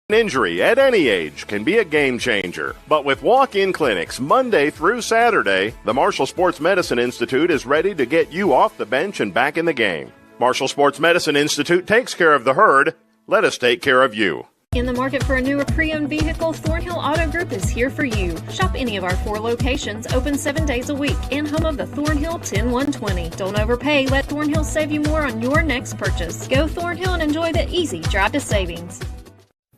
An injury at any age can be a game changer, but with walk-in clinics Monday through Saturday, the Marshall Sports Medicine Institute is ready to get you off the bench and back in the game. Marshall Sports Medicine Institute takes care of the herd. Let us take care of you. In the market for a newer pre-owned vehicle, Thornhill Auto Group is here for you. Shop any of our 4 locations, open 7 days a week, and home of the Thornhill 10120. Don't overpay. Let Thornhill save you more on your next purchase. Go Thornhill and enjoy the easy drive to savings.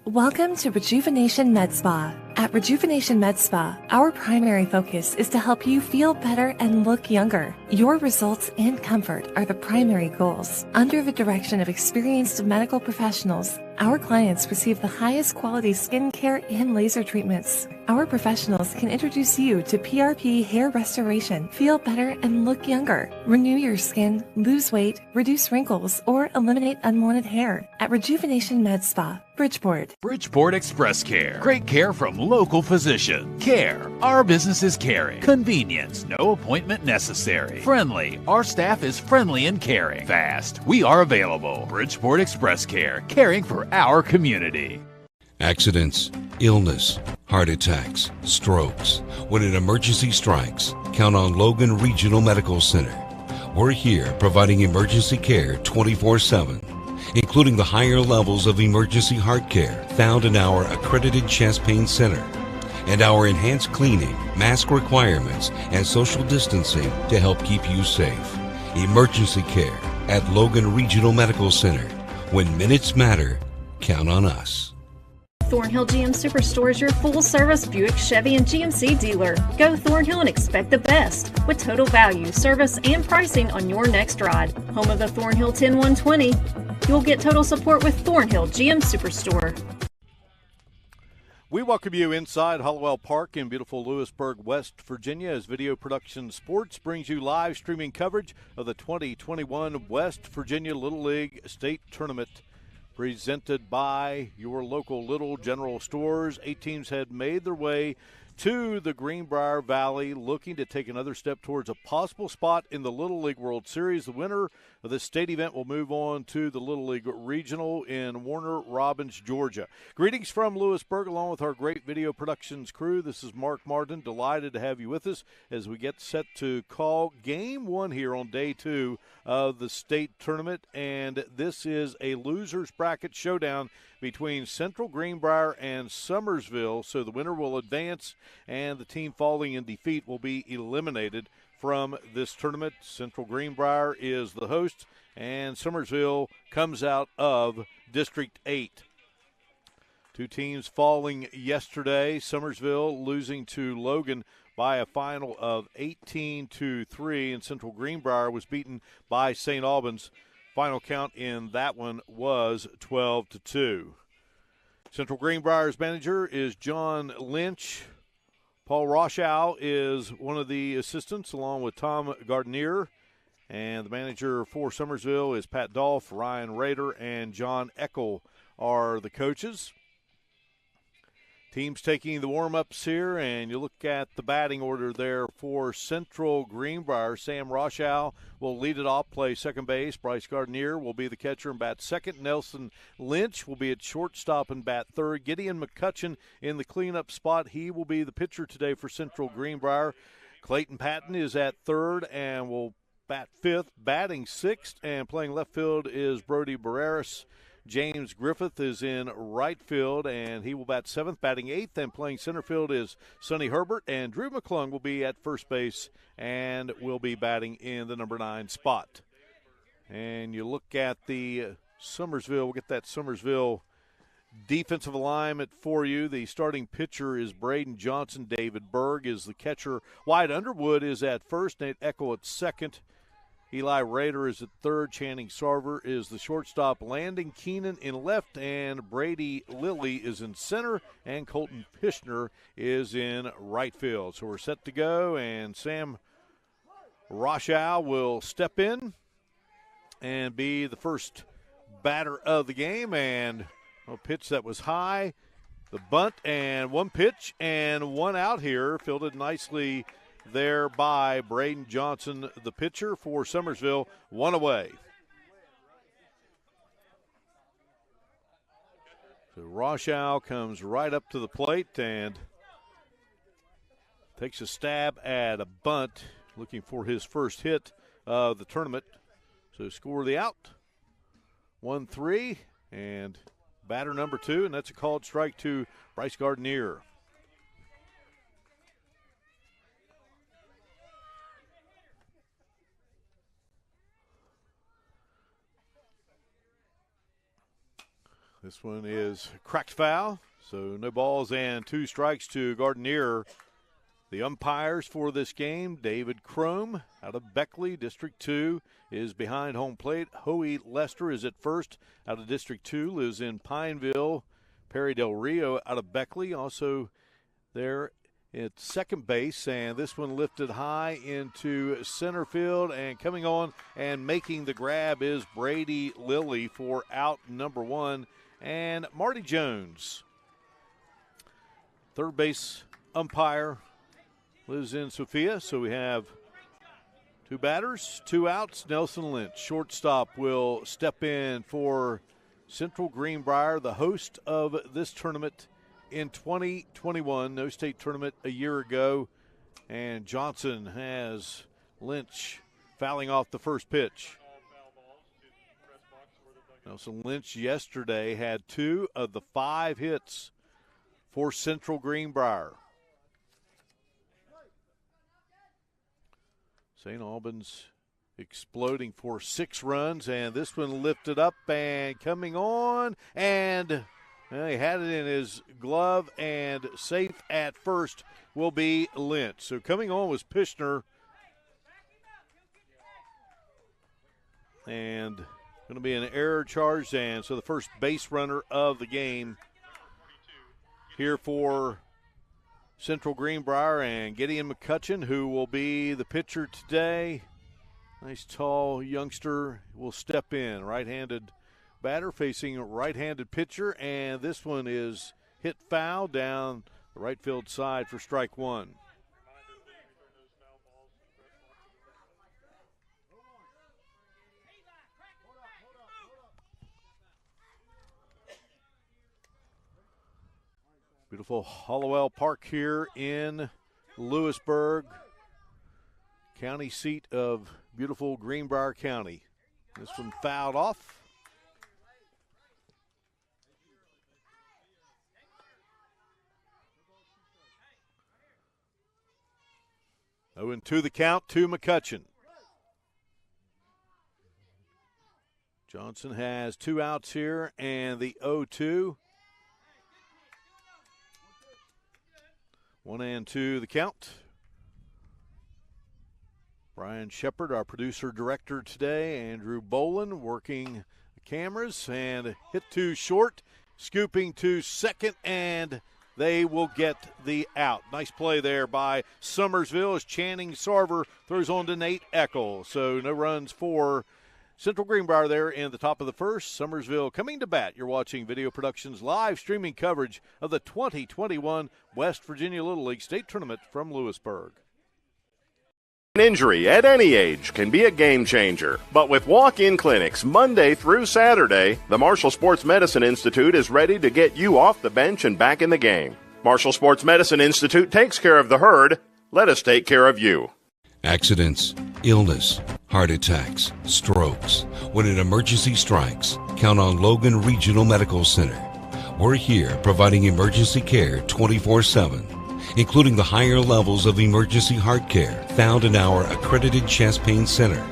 Welcome to Rejuvenation Med Spa. At Rejuvenation Med Spa, our primary focus is to help you feel better and look younger. Your results and comfort are the primary goals. Under the direction of experienced medical professionals, our clients receive the highest quality skincare and laser treatments. Our professionals can introduce you to PRP hair restoration, feel better and look younger, renew your skin, lose weight, reduce wrinkles, or eliminate unwanted hair. At Rejuvenation Med Spa, Bridgeport. Bridgeport Express Care. Great care from local physician. Care. Our business is caring. Convenience. No appointment necessary. Friendly. Our staff is friendly and caring. Fast. We are available. Bridgeport Express Care. Caring for our community. Accidents, illness, heart attacks, strokes. When an emergency strikes, count on Logan Regional Medical Center. We're here providing emergency care 24/7. Including the higher levels of emergency heart care found in our accredited chest pain center, and our enhanced cleaning, mask requirements, and social distancing to help keep you safe. Emergency care at Logan Regional Medical Center. When minutes matter, count on us. Thornhill GM Superstore is your full-service Buick, Chevy, and GMC dealer. Go Thornhill and expect the best with total value, service, and pricing on your next ride. Home of the Thornhill 10120. You'll get total support with Thornhill GM Superstore. We welcome you inside Hollowell Park in beautiful Lewisburg, West Virginia, as Video Production Sports brings you live streaming coverage of the 2021 West Virginia Little League State Tournament, presented by your local Little General Stores. 8 teams had made their way to the Greenbrier Valley, looking to take another step towards a possible spot in the Little League World Series. The winner of this state event will move on to the Little League Regional in Warner Robins, Georgia. Greetings from Lewisburg, along with our great video productions crew. This is Mark Martin, delighted to have you with us as we get set to call Game 1 here on Day 2 of the state tournament. And this is a loser's bracket showdown between Central Greenbrier and Summersville. So the winner will advance, and the team falling in defeat will be eliminated from this tournament. Central Greenbrier is the host, and Summersville comes out of District 8. 2 teams falling yesterday. Summersville losing to Logan by a final of 18-3, and Central Greenbrier was beaten by St. Albans. Final count in that one was 12-2. Central Greenbrier's manager is John Lynch. Paul Roschow is one of the assistants, along with Tom Gardenier. And the manager for Summersville is Pat Dolph, Ryan Rader, and John Eckel are the coaches. Teams taking the warm-ups here, and you look at the batting order there for Central Greenbrier. Sam Roschow will lead it off, play second base. Bryce Gardenier will be the catcher and bat second. Nelson Lynch will be at shortstop and bat third. Gideon McCutcheon in the cleanup spot. He will be the pitcher today for Central Greenbrier. Clayton Patton is at third and will bat fifth. Batting sixth and playing left field is Brody Barreras. James Griffith is in right field, and he will bat seventh. Batting eighth and playing center field is Sonny Herbert, and Drew McClung will be at first base and will be batting in the number 9 spot. And you look at the Summersville, we'll get that Summersville defensive alignment for you. The starting pitcher is Braden Johnson. David Berg is the catcher. Wyatt Underwood is at first. Nate Eckel at second. Eli Rader is at third. Channing Sarver is the shortstop. Landon Keenan in left, and Brady Lilly is in center, and Colton Pishner is in right field. So we're set to go, and Sam Roschow will step in and be the first batter of the game. And a pitch that was high, the bunt, and one pitch and one out here, fielded nicely there by Braden Johnson, the pitcher for Summersville. One away. So Roshow comes right up to the plate and takes a stab at a bunt, looking for his first hit of the tournament. So score the out, 1-3, and batter number 2, and that's a called strike to Bryce Gardenier. This one is cracked foul, so no balls and 2 strikes to Gardenier. The umpires for this game, David Crome out of Beckley, District 2, is behind home plate. Hoey Lester is at first out of District 2, lives in Pineville. Perry Del Rio out of Beckley, also there at second base. And this one lifted high into center field, and coming on and making the grab is Brady Lilly for out number 1. And Marty Jones, third base umpire, lives in Sophia. So we have 2 batters, 2 outs. Nelson Lynch, shortstop, will step in for Central Greenbrier, the host of this tournament in 2021. No state tournament a year ago. And Johnson has Lynch fouling off the first pitch. Nelson Lynch yesterday had 2 of the 5 hits for Central Greenbrier. St. Albans exploding for 6 runs, and this one lifted up and coming on, and he had it in his glove, and safe at first will be Lynch. So coming on was Pishner, and going to be an error charged, and so the first base runner of the game here for Central Greenbrier, and Gideon McCutcheon, who will be the pitcher today. Nice tall youngster will step in. Right-handed batter facing a right-handed pitcher, and this one is hit foul down the right field side for strike 1. Beautiful Hollowell Park here in Lewisburg, county seat of beautiful Greenbrier County. This one fouled off. Oh, and 2 the count to McCutcheon. Johnson has 2 outs here, and the 0-2. 1-2 the count. Brian Shepard, our producer-director today. Andrew Boland working the cameras, and hit 2 short, scooping to second, and they will get the out. Nice play there by Summersville as Channing Sarver throws on to Nate Eckel. So no runs for Central Greenbrier there in the top of the first. Summersville coming to bat. You're watching Video Productions live streaming coverage of the 2021 West Virginia Little League State Tournament from Lewisburg. An injury at any age can be a game changer, but with walk-in clinics Monday through Saturday, the Marshall Sports Medicine Institute is ready to get you off the bench and back in the game. Marshall Sports Medicine Institute takes care of the herd. Let us take care of you. Accidents, illness, heart attacks, strokes. When an emergency strikes, count on Logan Regional Medical Center. We're here providing emergency care 24/7, including the higher levels of emergency heart care found in our accredited chest pain center,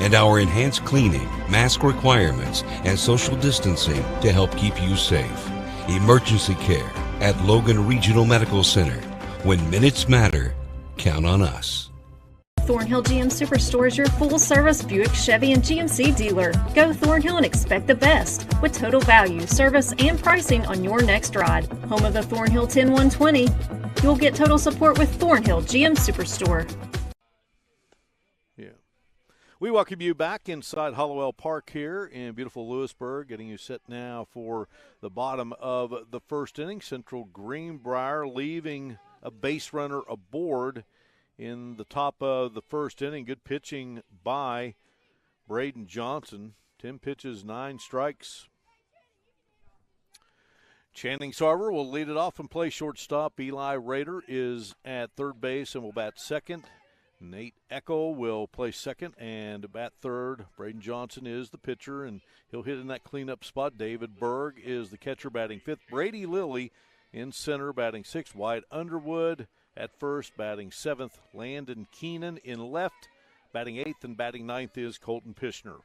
and our enhanced cleaning, mask requirements, and social distancing to help keep you safe. Emergency care at Logan Regional Medical Center. When minutes matter, count on us. Thornhill GM Superstore is your full-service Buick, Chevy, and GMC dealer. Go Thornhill and expect the best with total value, service, and pricing on your next ride. Home of the Thornhill 10120. You'll get total support with Thornhill GM Superstore. Yeah. We welcome you back inside Hollowell Park here in beautiful Lewisburg, getting you set now for the bottom of the first inning. Central Greenbrier leaving a base runner aboard in the top of the first inning. Good pitching by Braden Johnson. 10 pitches, 9 strikes. Channing Sarver will lead it off and play shortstop. Eli Rader is at third base and will bat second. Nate Eckel will play second and bat third. Braden Johnson is the pitcher, and he'll hit in that cleanup spot. David Berg is the catcher, batting fifth. Brady Lilly in center, batting sixth. Wyatt Underwood at first, batting seventh. Landon Keenan in left, batting eighth, and batting ninth is Colton Pishner.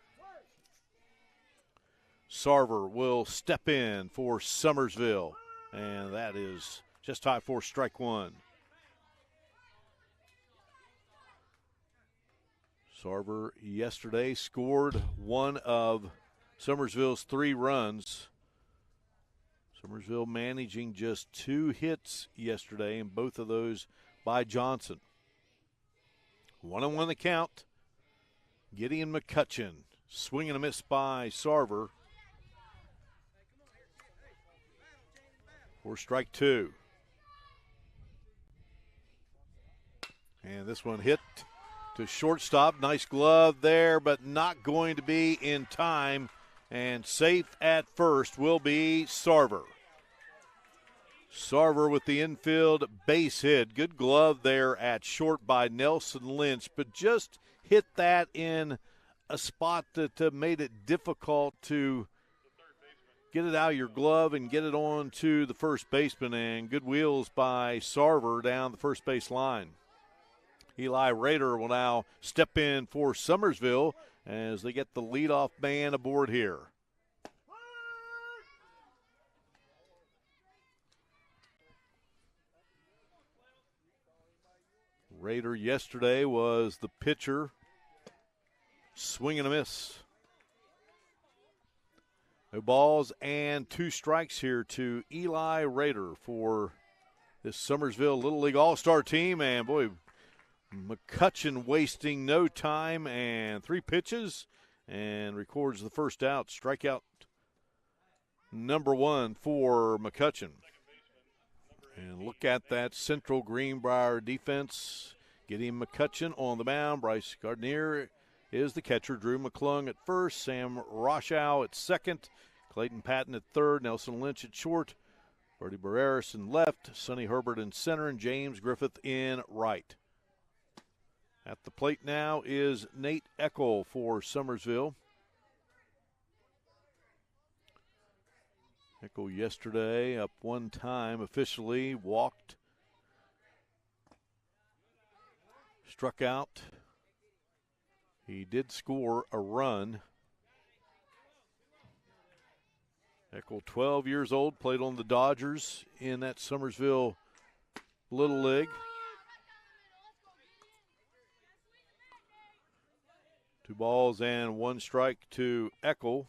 Sarver will step in for Summersville, and that is just high for strike one. Sarver yesterday scored one of Summersville's 3 runs. Summersville managing just 2 hits yesterday, and both of those by Johnson. 1-1 the count. Gideon McCutcheon, swing and a miss by Sarver. For strike 2. And this one hit to shortstop. Nice glove there, but not going to be in time. And safe at first will be Sarver. Sarver with the infield base hit. Good glove there at short by Nelson Lynch, but just hit that in a spot that made it difficult to get it out of your glove and get it on to the first baseman. And good wheels by Sarver down the first base line. Eli Rader will now step in for Summersville as they get the leadoff man aboard here. Rader yesterday was the pitcher. Swing and a miss. No balls and 2 strikes here to Eli Rader for this Summersville Little League All-Star team. And boy, McCutcheon wasting no time and 3 pitches and records the first out. Strikeout number 1 for McCutcheon. And look at that Central Greenbrier defense. Getting McCutcheon on the mound. Bryce Gardner is the catcher. Drew McClung at first. Sam Roschow at second. Clayton Patton at third. Nelson Lynch at short. Bertie Barreras in left. Sonny Herbert in center. And James Griffith in right. At the plate now is Nate Eckel for Summersville. Eckel yesterday up 1 time officially, walked, struck out. He did score a run. Eckel, 12 years old, played on the Dodgers in that Summersville Little League. 2 balls and 1 strike to Eckel.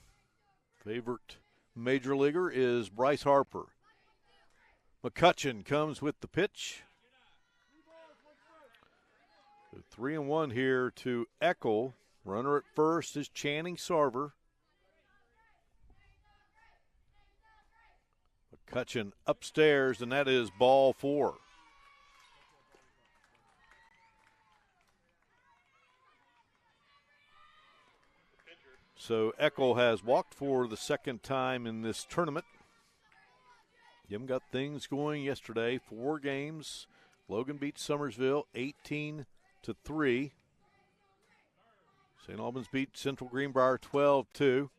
Favorite major leaguer is Bryce Harper. McCutcheon comes with the pitch. 3-1 here to Eckel. Runner at first is Channing Sarver. McCutcheon upstairs, and that is ball 4. So Eckel has walked for the second time in this tournament. Jim got things going yesterday. 4 games. Logan beat Summersville 18-3. St. Albans beat Central Greenbrier 12-2.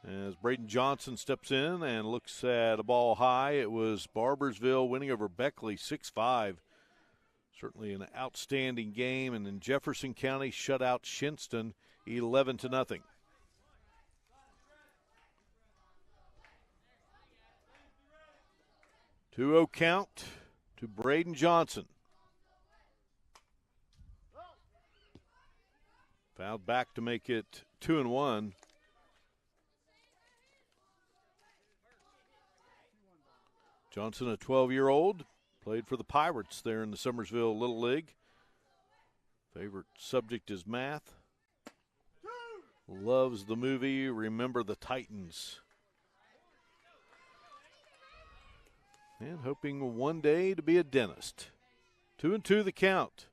As Braden Johnson steps in and looks at a ball high, it was Barbersville winning over Beckley 6-5. Certainly an outstanding game. And then Jefferson County shut out Shinston 11-0. Two-0 count to Braden Johnson. Fouled back to make it 2-1. Johnson, a 12-year-old, played for the Pirates there in the Summersville Little League. Favorite subject is math. Loves the movie Remember the Titans. And hoping one day to be a dentist. 2-2 the count.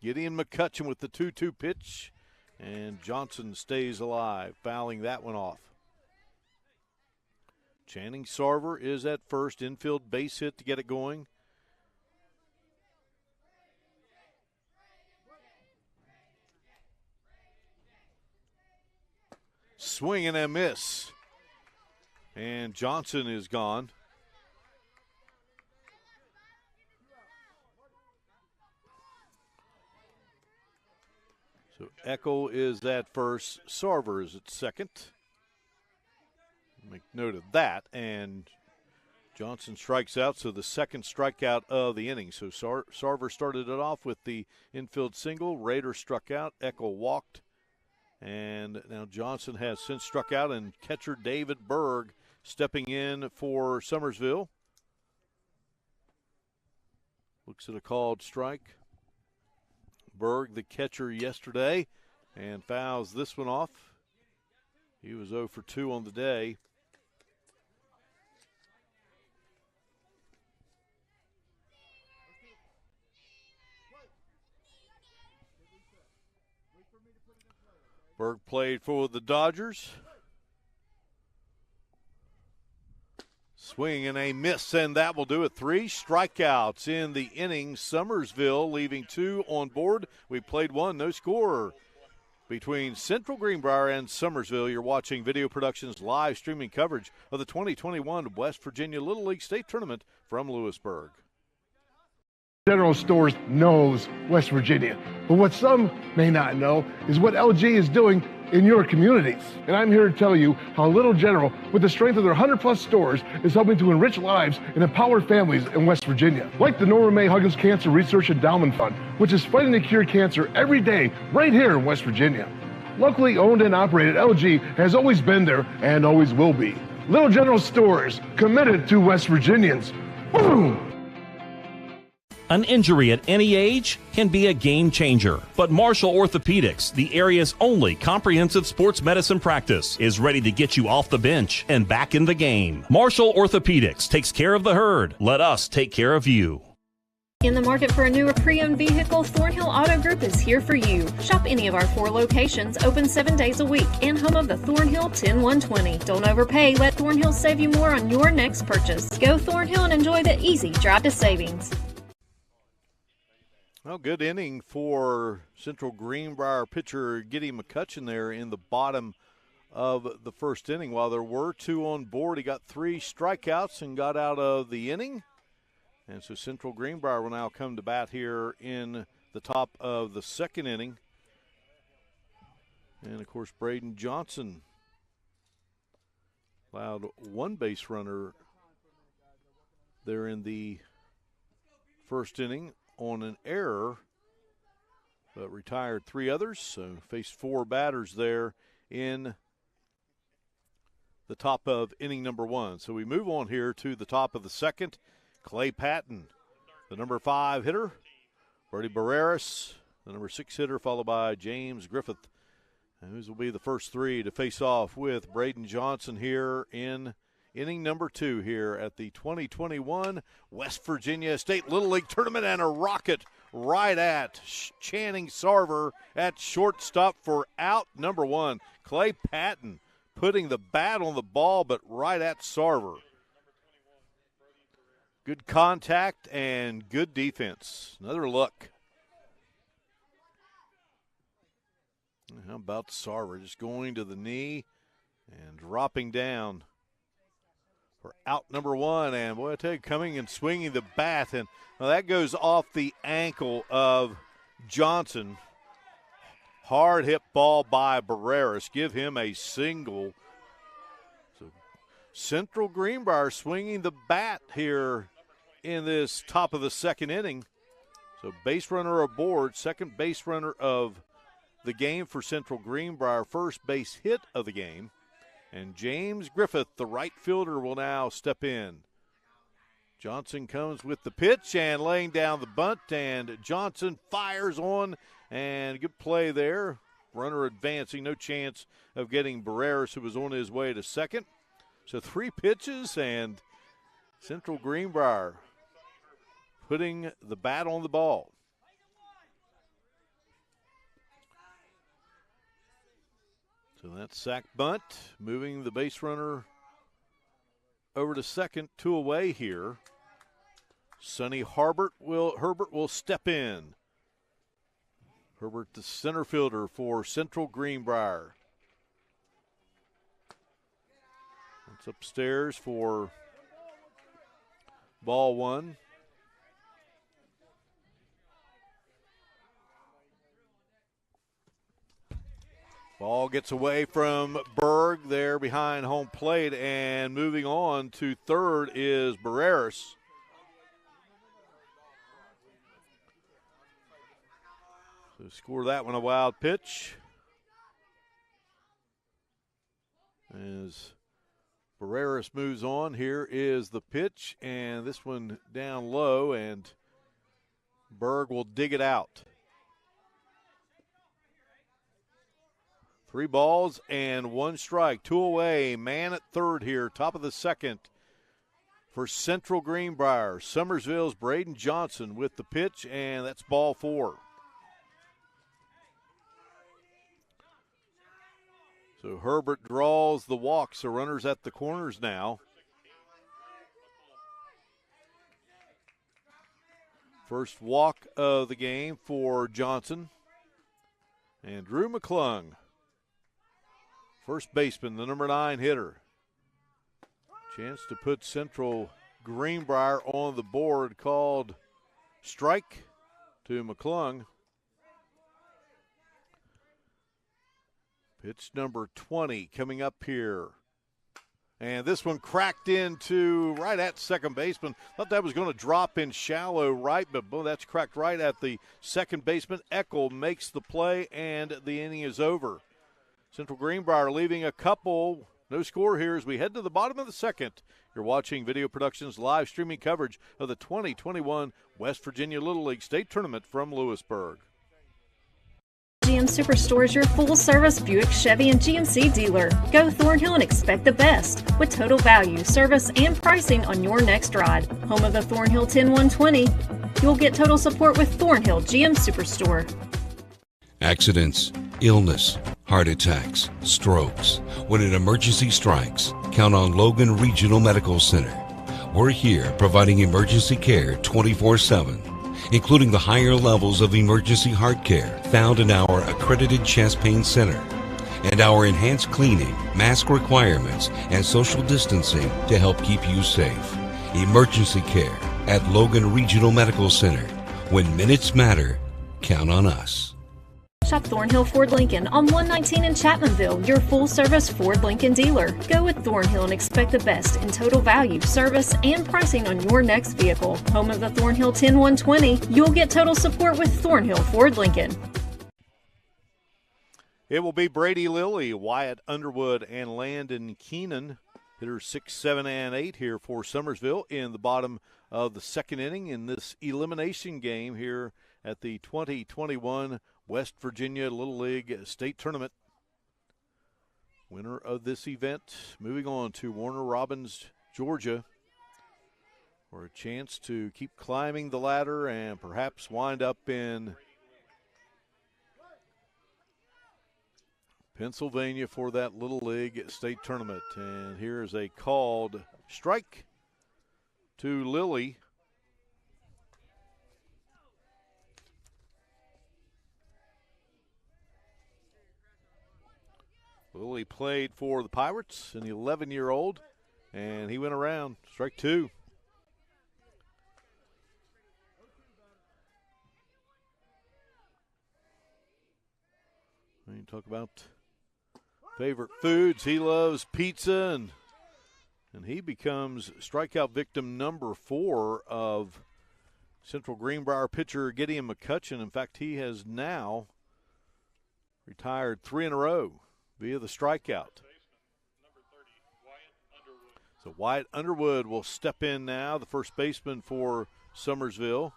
Gideon McCutcheon with the 2-2 pitch. And Johnson stays alive, fouling that one off. Channing Sarver is at first, infield base hit to get it going. Swing and a miss. And Johnson is gone. So Eckel is at first. Sarver is at second. Make note of that. And Johnson strikes out, so the second strikeout of the inning. So Sarver started it off with the infield single. Rader struck out. Eckel walked. And now Johnson has since struck out, and catcher David Berg stepping in for Summersville. Looks at a called strike. Berg, the catcher yesterday, and fouls this one off. He was 0 for 2 on the day. Berg played for the Dodgers. Swing and a miss, and that will do it. 3 strikeouts in the inning. Summersville leaving 2 on board. We played 1, no score. Between Central Greenbrier and Summersville, you're watching Video Productions live streaming coverage of the 2021 West Virginia Little League State Tournament from Lewisburg. General Stores knows West Virginia, but what some may not know is what LG is doing in your communities. And I'm here to tell you how Little General, with the strength of their 100-plus stores, is helping to enrich lives and empower families in West Virginia. Like the Norma May Huggins Cancer Research Endowment Fund, which is fighting to cure cancer every day right here in West Virginia. Locally owned and operated, LG has always been there and always will be. Little General Stores, committed to West Virginians. Boom! An injury at any age can be a game changer, but Marshall Orthopedics, the area's only comprehensive sports medicine practice, is ready to get you off the bench and back in the game. Marshall Orthopedics takes care of the herd. Let us take care of you. In the market for a newer pre-owned vehicle, Thornhill Auto Group is here for you. Shop any of our 4 locations, open 7 days a week, and home of the Thornhill 10120. Don't overpay. Let Thornhill save you more on your next purchase. Go Thornhill and enjoy the easy drive to savings. Well, good inning for Central Greenbrier pitcher Giddy McCutcheon there in the bottom of the first inning. While there were 2 on board, he got 3 strikeouts and got out of the inning. And so Central Greenbrier will now come to bat here in the top of the second inning. And, of course, Braden Johnson allowed 1 base runner there in the first inning on an error, but retired 3 others, so faced 4 batters there in the top of inning number 1. So we move on here to the top of the second. Clay Patton, the number 5 hitter. Brady Barreras, the number 6 hitter, followed by James Griffith. And those will be the first 3 to face off with Braden Johnson here in inning number 2 here at the 2021 West Virginia State Little League Tournament, and a rocket right at Channing Sarver at shortstop for out number 1. Clay Patton putting the bat on the ball, but right at Sarver. Good contact and good defense. Another look. How about Sarver just going to the knee and dropping down for out number 1, and boy, I tell you, coming and swinging the bat, and well, that goes off the ankle of Johnson. Hard hit ball by Barreras. Give him a single. So Central Greenbrier swinging the bat here in this top of the second inning. So base runner aboard, second base runner of the game for Central Greenbrier, first base hit of the game. And James Griffith, the right fielder, will now step in. Johnson comes with the pitch and laying down the bunt, and Johnson fires on, and good play there. Runner advancing, no chance of getting Barreras, who was on his way to second. So 3 pitches, and Central Greenbrier putting the bat on the ball. So that's sack bunt, moving the base runner over to second, 2 away here. Sonny Herbert will step in. Herbert, the center fielder for Central Greenbrier. It's upstairs for ball 1. Ball gets away from Berg there behind home plate, and moving on to third is Barreras. So score that one a wild pitch. As Barreras moves on, here is the pitch, and this one down low, and Berg will dig it out. 3 balls and 1 strike, 2 away. Man at third here, top of the second for Central Greenbrier. Summersville's Braden Johnson with the pitch, and that's ball 4. So Herbert draws the walk, so runners at the corners now. First walk of the game for Johnson. And Drew McClung, first baseman, the number 9 hitter. Chance to put Central Greenbrier on the board, called strike to McClung. Pitch number 20 coming up here. And this one cracked into right at second baseman. Thought that was going to drop in shallow right, but boom, that's cracked right at the second baseman. Eckel makes the play, and the inning is over. Central Greenbrier leaving a couple. No score here as we head to the bottom of the second. You're watching Video Productions live streaming coverage of the 2021 West Virginia Little League State Tournament from Lewisburg. GM Superstore is your full-service Buick, Chevy, and GMC dealer. Go Thornhill and expect the best with total value, service, and pricing on your next ride. Home of the Thornhill 10120. You'll get total support with Thornhill GM Superstore. Accidents, illness, heart attacks, strokes. When an emergency strikes, count on Logan Regional Medical Center. We're here providing emergency care 24/7. Including the higher levels of emergency heart care found in our accredited chest pain center, and our enhanced cleaning, mask requirements, and social distancing to help keep you safe. Emergency care at Logan Regional Medical Center. When minutes matter, count on us. Shop Thornhill Ford Lincoln on 119 in Chapmanville, your full-service Ford Lincoln dealer. Go with Thornhill and expect the best in total value, service, and pricing on your next vehicle. Home of the Thornhill 10120, you'll get total support with Thornhill Ford Lincoln. It will be Brady Lilly, Wyatt Underwood, and Landon Keenan. Hitters 6, 7, and 8 here for Summersville in the bottom of the second inning in this elimination game here at the 2021 West Virginia Little League State Tournament. Winner of this event moving on to Warner Robins, Georgia, for a chance to keep climbing the ladder and perhaps wind up in Pennsylvania for that Little League State Tournament. And here is a called strike to Lilly. Lilly played for the Pirates, an 11-year-old, and he went around. Strike 2. When you talk about favorite foods, he loves pizza, and he becomes strikeout victim number 4 of Central Greenbrier pitcher Gideon McCutcheon. In fact, he has now retired 3 in a row via the strikeout. So Wyatt Underwood will step in now, the first baseman for Summersville.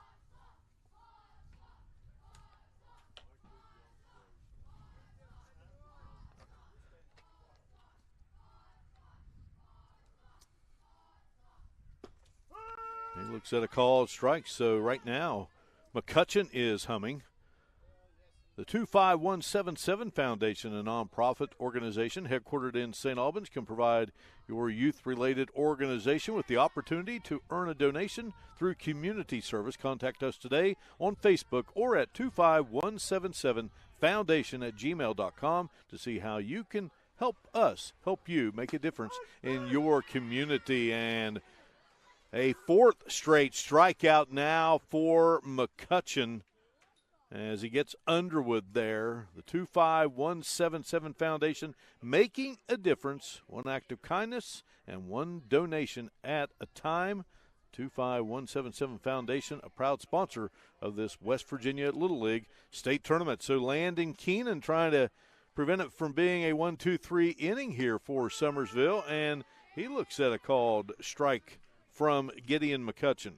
He looks at a called strike, so right now McCutcheon is humming. The 25177 Foundation, a nonprofit organization headquartered in St. Albans, can provide your youth-related organization with the opportunity to earn a donation through community service. Contact us today on Facebook or at 25177foundation@gmail.com to see how you can help us help you make a difference in your community. And a fourth straight strikeout now for McCutcheon as he gets Underwood there. The 25177 Foundation making a difference, one act of kindness and one donation at a time. 25177 Foundation, a proud sponsor of this West Virginia Little League state tournament. So Landon Keenan trying to prevent it from being a 1-2-3 inning here for Summersville, and he looks at a called strike from Gideon McCutcheon.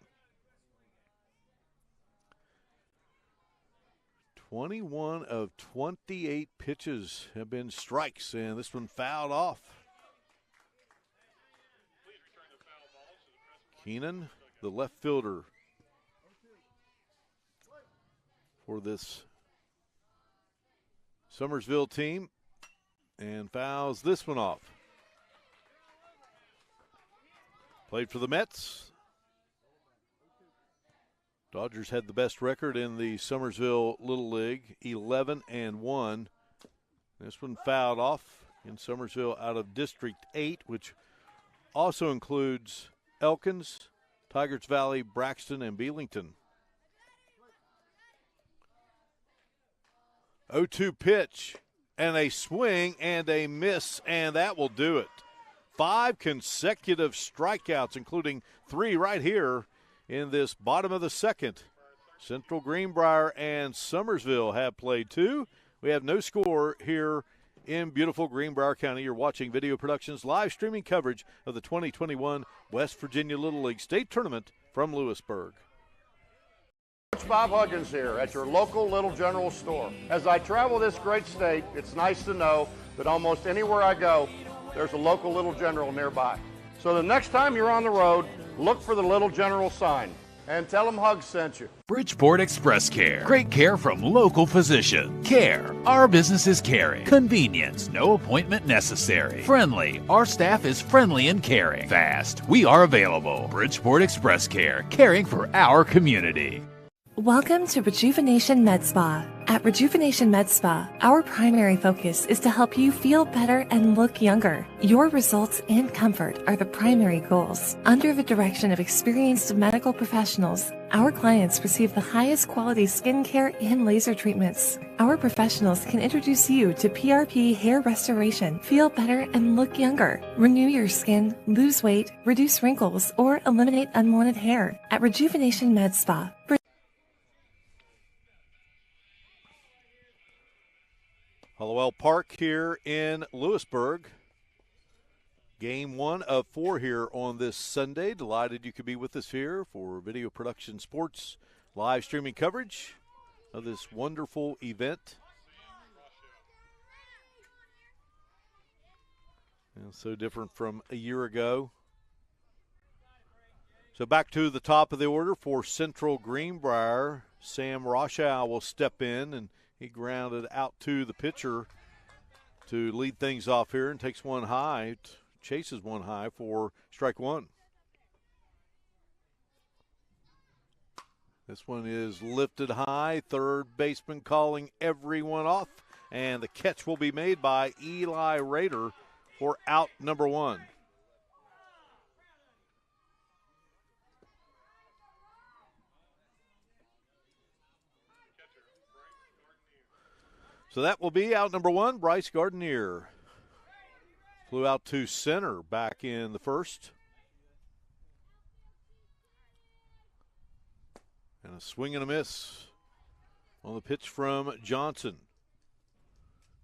21 of 28 pitches have been strikes, and this one fouled off. Keenan, the left fielder for this Summersville team, and fouls this one off. Played for the Mets. Dodgers had the best record in the Summersville Little League, 11-1. This one fouled off in Summersville out of District 8, which also includes Elkins, Tigers Valley, Braxton, and Belington. 0-2 pitch, and a swing and a miss, and that will do it. 5 consecutive strikeouts, including 3 right here in this bottom of the second. Central Greenbrier and Summersville have played 2. We have no score here in beautiful Greenbrier County. You're watching Video Productions live streaming coverage of the 2021 West Virginia Little League State Tournament from Lewisburg. Coach Bob Huggins here at your local Little General store. As I travel this great state, it's nice to know that almost anywhere I go, there's a local Little General nearby. So the next time you're on the road, look for the Little General sign and tell them Hugs sent you. Bridgeport Express Care. Great care from local physician. Care. Our business is caring. Convenience. No appointment necessary. Friendly. Our staff is friendly and caring. Fast. We are available. Bridgeport Express Care. Caring for our community. Welcome to Rejuvenation Med Spa. At Rejuvenation Med Spa, our primary focus is to help you feel better and look younger. Your results and comfort are the primary goals. Under the direction of experienced medical professionals, our clients receive the highest quality skincare and laser treatments. Our professionals can introduce you to PRP hair restoration, feel better and look younger, renew your skin, lose weight, reduce wrinkles, or eliminate unwanted hair. At Rejuvenation Med Spa, Hallowell Park here in Lewisburg. Game 1 of 4 here on this Sunday. Delighted you could be with us here for Video Production Sports live streaming coverage of this wonderful event. And so different from a year ago. So back to the top of the order for Central Greenbrier. Sam Roschow will step in, and he grounded out to the pitcher to lead things off here and takes one high, chases one high for strike 1. This one is lifted high. Third baseman calling everyone off, and the catch will be made by Eli Rader for out number 1. So that will be out number 1, Bryce Gardenier. Flew out to center back in the first. And a swing and a miss on the pitch from Johnson.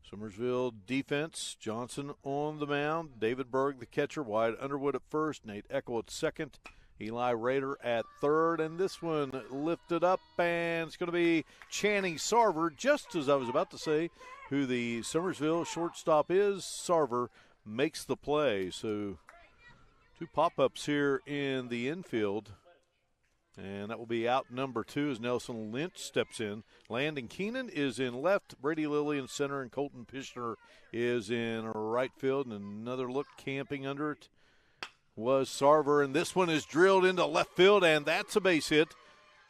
Summersville defense. Johnson on the mound. David Berg, the catcher. Wyatt Underwood at first. Nate Eckel at second. Eli Rader at third, and this one lifted up, and it's going to be Channing Sarver, just as I was about to say who the Summersville shortstop is. Sarver makes the play. So 2 pop-ups here in the infield And that will be out number 2 as Nelson Lynch steps in. Landon Keenan is in left, Brady Lilly in center, and Colton Pishner is in right field. And another look camping under it was Sarver. And this one is drilled into left field, and that's a base hit.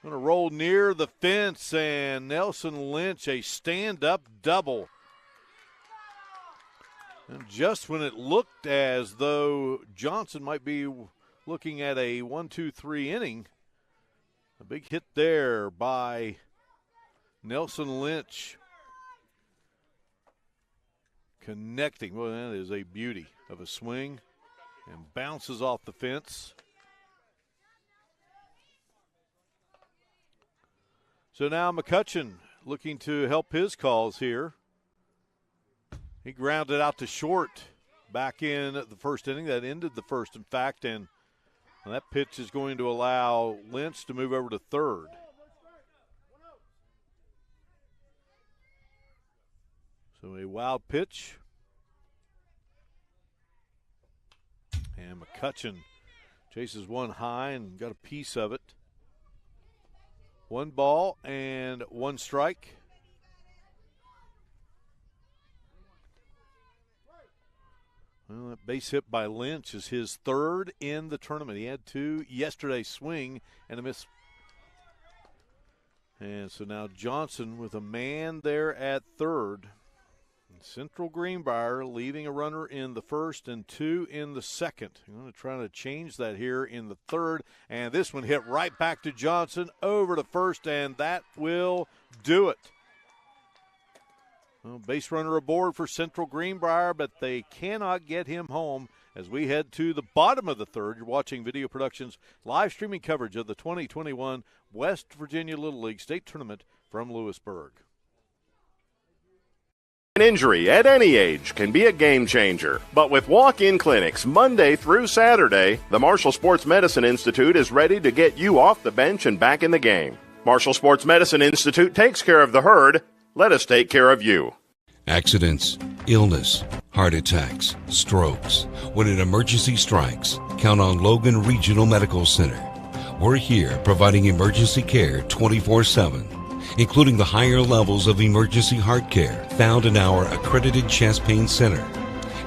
Going to roll near the fence, and Nelson Lynch, a stand-up double. And just when it looked as though Johnson might be looking at a 1-2-3 inning, a big hit there by Nelson Lynch. Connecting. Well, that is a beauty of a swing and bounces off the fence. So now McCutcheon looking to help his cause here. He grounded out to short back in the first inning. That ended the first, in fact, and that pitch is going to allow Lynch to move over to third. So a wild pitch. And McCutcheon chases one high and got a piece of it. 1 ball and 1 strike. Well, that base hit by Lynch is his 3rd in the tournament. He had 2 yesterday, swing and a miss. And so now Johnson with a man there at third. Central Greenbrier leaving a runner in the first and 2 in the second. I'm going to try to change that here in the third. And this one hit right back to Johnson over to first, and that will do it. Well, base runner aboard for Central Greenbrier, but they cannot get him home as we head to the bottom of the third. You're watching Video Productions live streaming coverage of the 2021 West Virginia Little League State Tournament from Lewisburg. An injury at any age can be a game changer, but with walk-in clinics Monday through Saturday, the Marshall Sports Medicine Institute is ready to get you off the bench and back in the game. Marshall Sports Medicine Institute takes care of the herd. Let us take care of you. Accidents, illness, heart attacks, strokes. When an emergency strikes, count on Logan Regional Medical Center. We're here providing emergency care 24/7. Including the higher levels of emergency heart care found in our accredited chest pain center,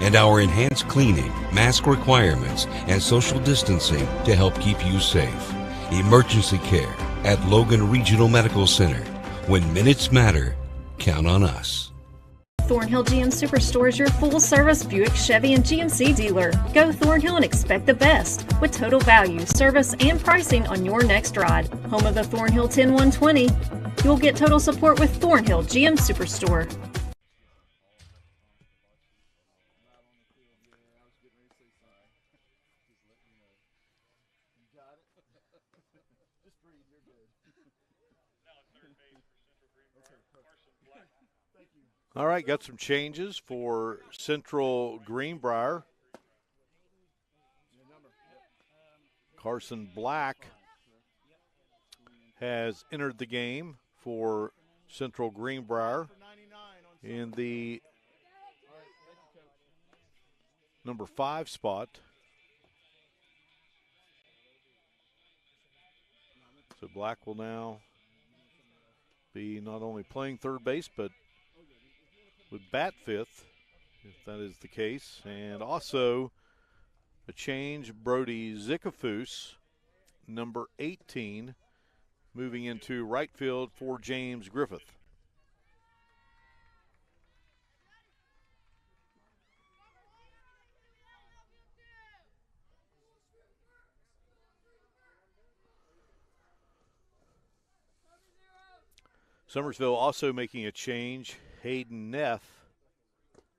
and our enhanced cleaning, mask requirements, and social distancing to help keep you safe. Emergency care at Logan Regional Medical Center. When minutes matter, count on us. Thornhill GM Superstore is your full-service Buick, Chevy, and GMC dealer. Go Thornhill and expect the best with total value, service, and pricing on your next ride. Home of the Thornhill 10120. You'll get total support with Thornhill GM Superstore. All right, got some changes for Central Greenbrier. Carson Black has entered the game for Central Greenbrier in the number 5 spot. So Black will now be not only playing third base, but would bat 5th, if that is the case. And also a change, Brody Zickafoose, number 18, moving into right field for James Griffith. Summersville also making a change. Hayden Neff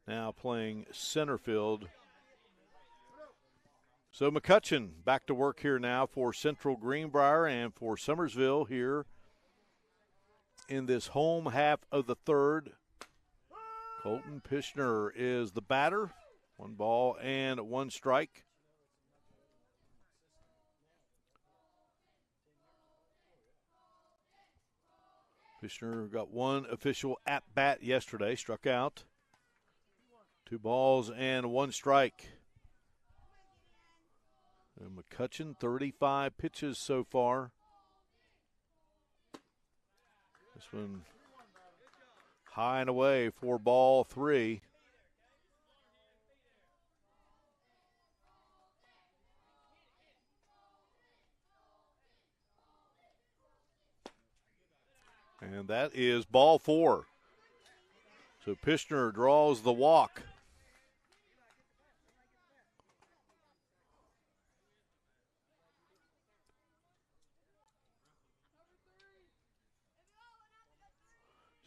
now playing center field. So McCutcheon back to work here now for Central Greenbrier and for Summersville here in this home half of the third. Colton Pishner is the batter. 1 ball and 1 strike. Pishner got 1 official at-bat yesterday, struck out. 2 balls and 1 strike. And McCutcheon, 35 pitches so far. This one high and away for ball 3. And that is ball 4. So Pishner draws the walk.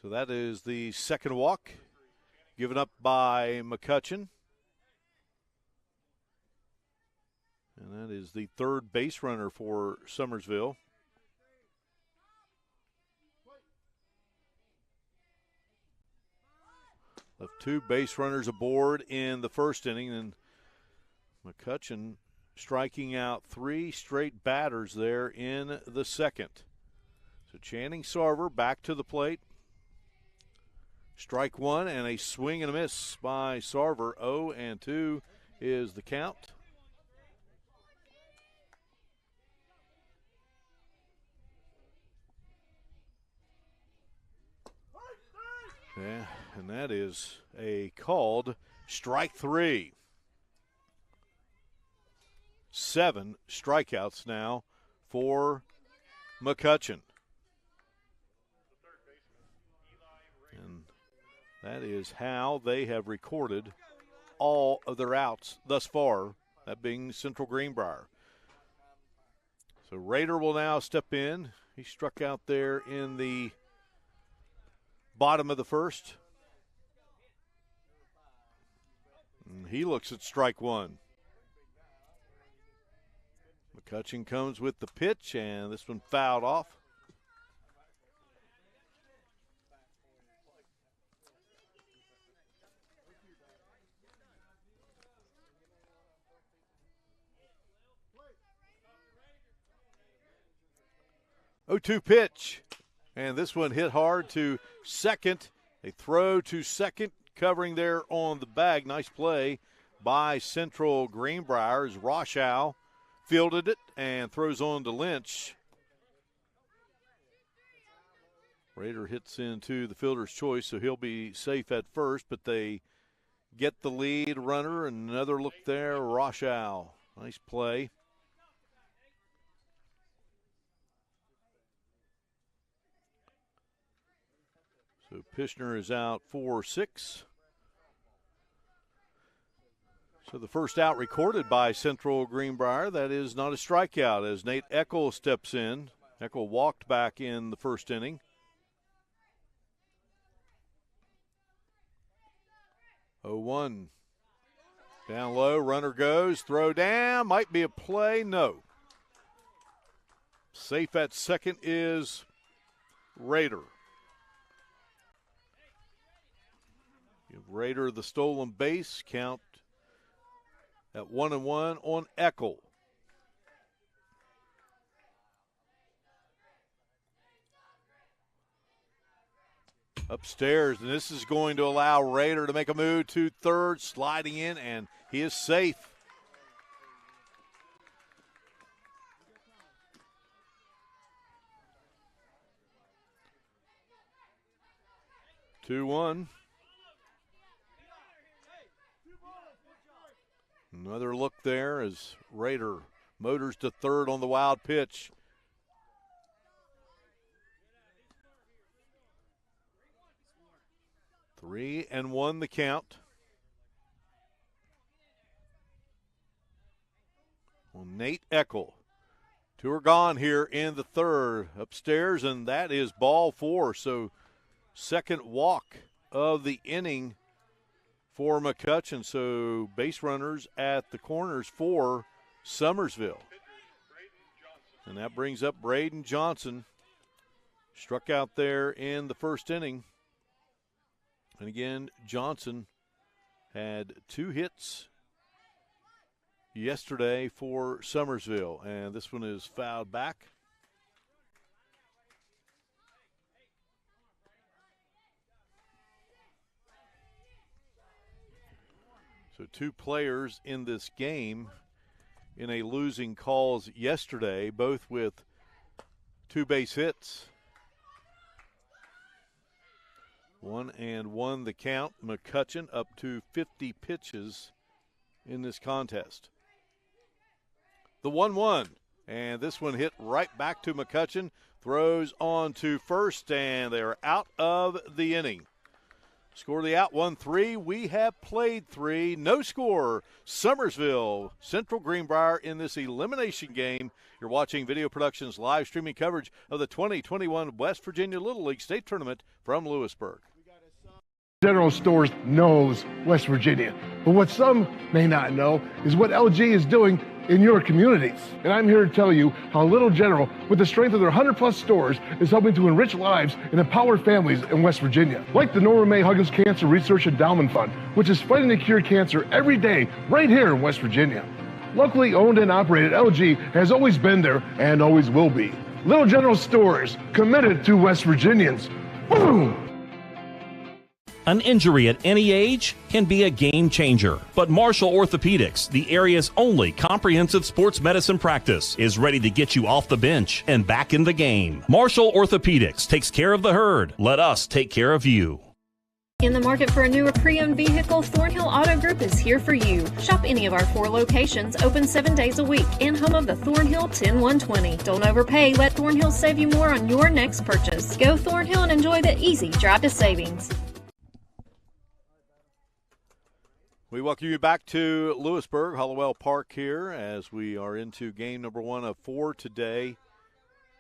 So that is the second walk given up by McCutcheon. And that is the third base runner for Summersville. Left 2 base runners aboard in the first inning, and McCutcheon striking out 3 straight batters there in the second. So Channing Sarver back to the plate. Strike 1 and a swing and a miss by Sarver. 0-2 is the count. Yeah, and that is a called strike 3. 7 strikeouts now for McCutcheon. And that is how they have recorded all of their outs thus far, that being Central Greenbrier. So Rader will now step in. He struck out there in the bottom of the first. And he looks at strike 1. McCutcheon comes with the pitch, and this one fouled off. Oh, 2 pitch. And this one hit hard to second. A throw to second, covering there on the bag. Nice play by Central Greenbrier as Roshow fielded it and throws on to Lynch. Rader hits into the fielder's choice, so he'll be safe at first, but they get the lead runner. Another look there, Roshow. Nice play. So Pishner is out 4-6. So the first out recorded by Central Greenbrier, that is not a strikeout as Nate Eckel steps in. Eckel walked back in the first inning. 0-1. Down low, runner goes, throw down, might be a play, no. Safe at second is Rader. Give Rader the stolen base, count at 1-1 on Eckel. Upstairs, and this is going to allow Rader to make a move to third, sliding in, and he is safe. Two one. Another look there as Rader motors to third on the wild pitch. Three and one the count. Well, Nate Eckel. 2 are gone here in the third. Upstairs, and that is ball 4. So second walk of the inning for McCutcheon. So base runners at the corners for Summersville. And that brings up Braden Johnson. Struck out there in the first inning. And again, Johnson had 2 hits yesterday for Summersville. And this one is fouled back. So 2 players in this game in a losing cause yesterday, both with 2 base hits. 1-1 the count. McCutcheon up to 50 pitches in this contest. The 1-1, and this one hit right back to McCutcheon. Throws on to first, and they are out of the inning. Score the out, 1-3. We have played 3. No score. Summersville, Central Greenbrier in this elimination game. You're watching Video Productions live streaming coverage of the 2021 West Virginia Little League State Tournament from Lewisburg. General Stores knows West Virginia, but what some may not know is what LG is doing in your communities. And I'm here to tell you how Little General, with the strength of their 100-plus stores, is helping to enrich lives and empower families in West Virginia. Like the Norma May Huggins Cancer Research Endowment Fund, which is fighting to cure cancer every day right here in West Virginia. Locally owned and operated, LG has always been there and always will be. Little General Stores, committed to West Virginians. Boom! An injury at any age can be a game changer, but Marshall Orthopedics, the area's only comprehensive sports medicine practice, is ready to get you off the bench and back in the game. Marshall Orthopedics takes care of the herd. Let us take care of you. In the market for a newer pre-owned vehicle, Thornhill Auto Group is here for you. Shop any of our 4 locations, open 7 days a week, and home of the Thornhill 10120. Don't overpay. Let Thornhill save you more on your next purchase. Go Thornhill and enjoy the easy drive to savings. We welcome you back to Lewisburg, Hollowell Park here as we are into game number 1 of 4 today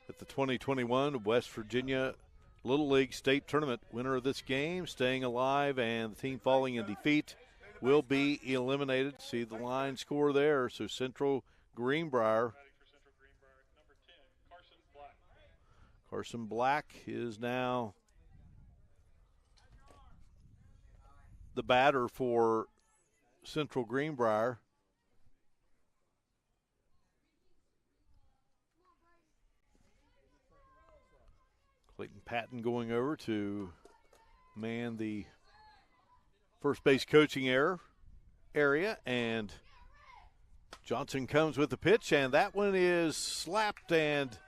at the 2021 West Virginia Little League State Tournament. Winner of this game staying alive, and the team falling in defeat will be eliminated. See the line score there. So Central Greenbrier. Carson Black is now the batter for Central Greenbrier. Clayton Patton going over to man the first base coaching area, and Johnson comes with the pitch, and that one is slapped and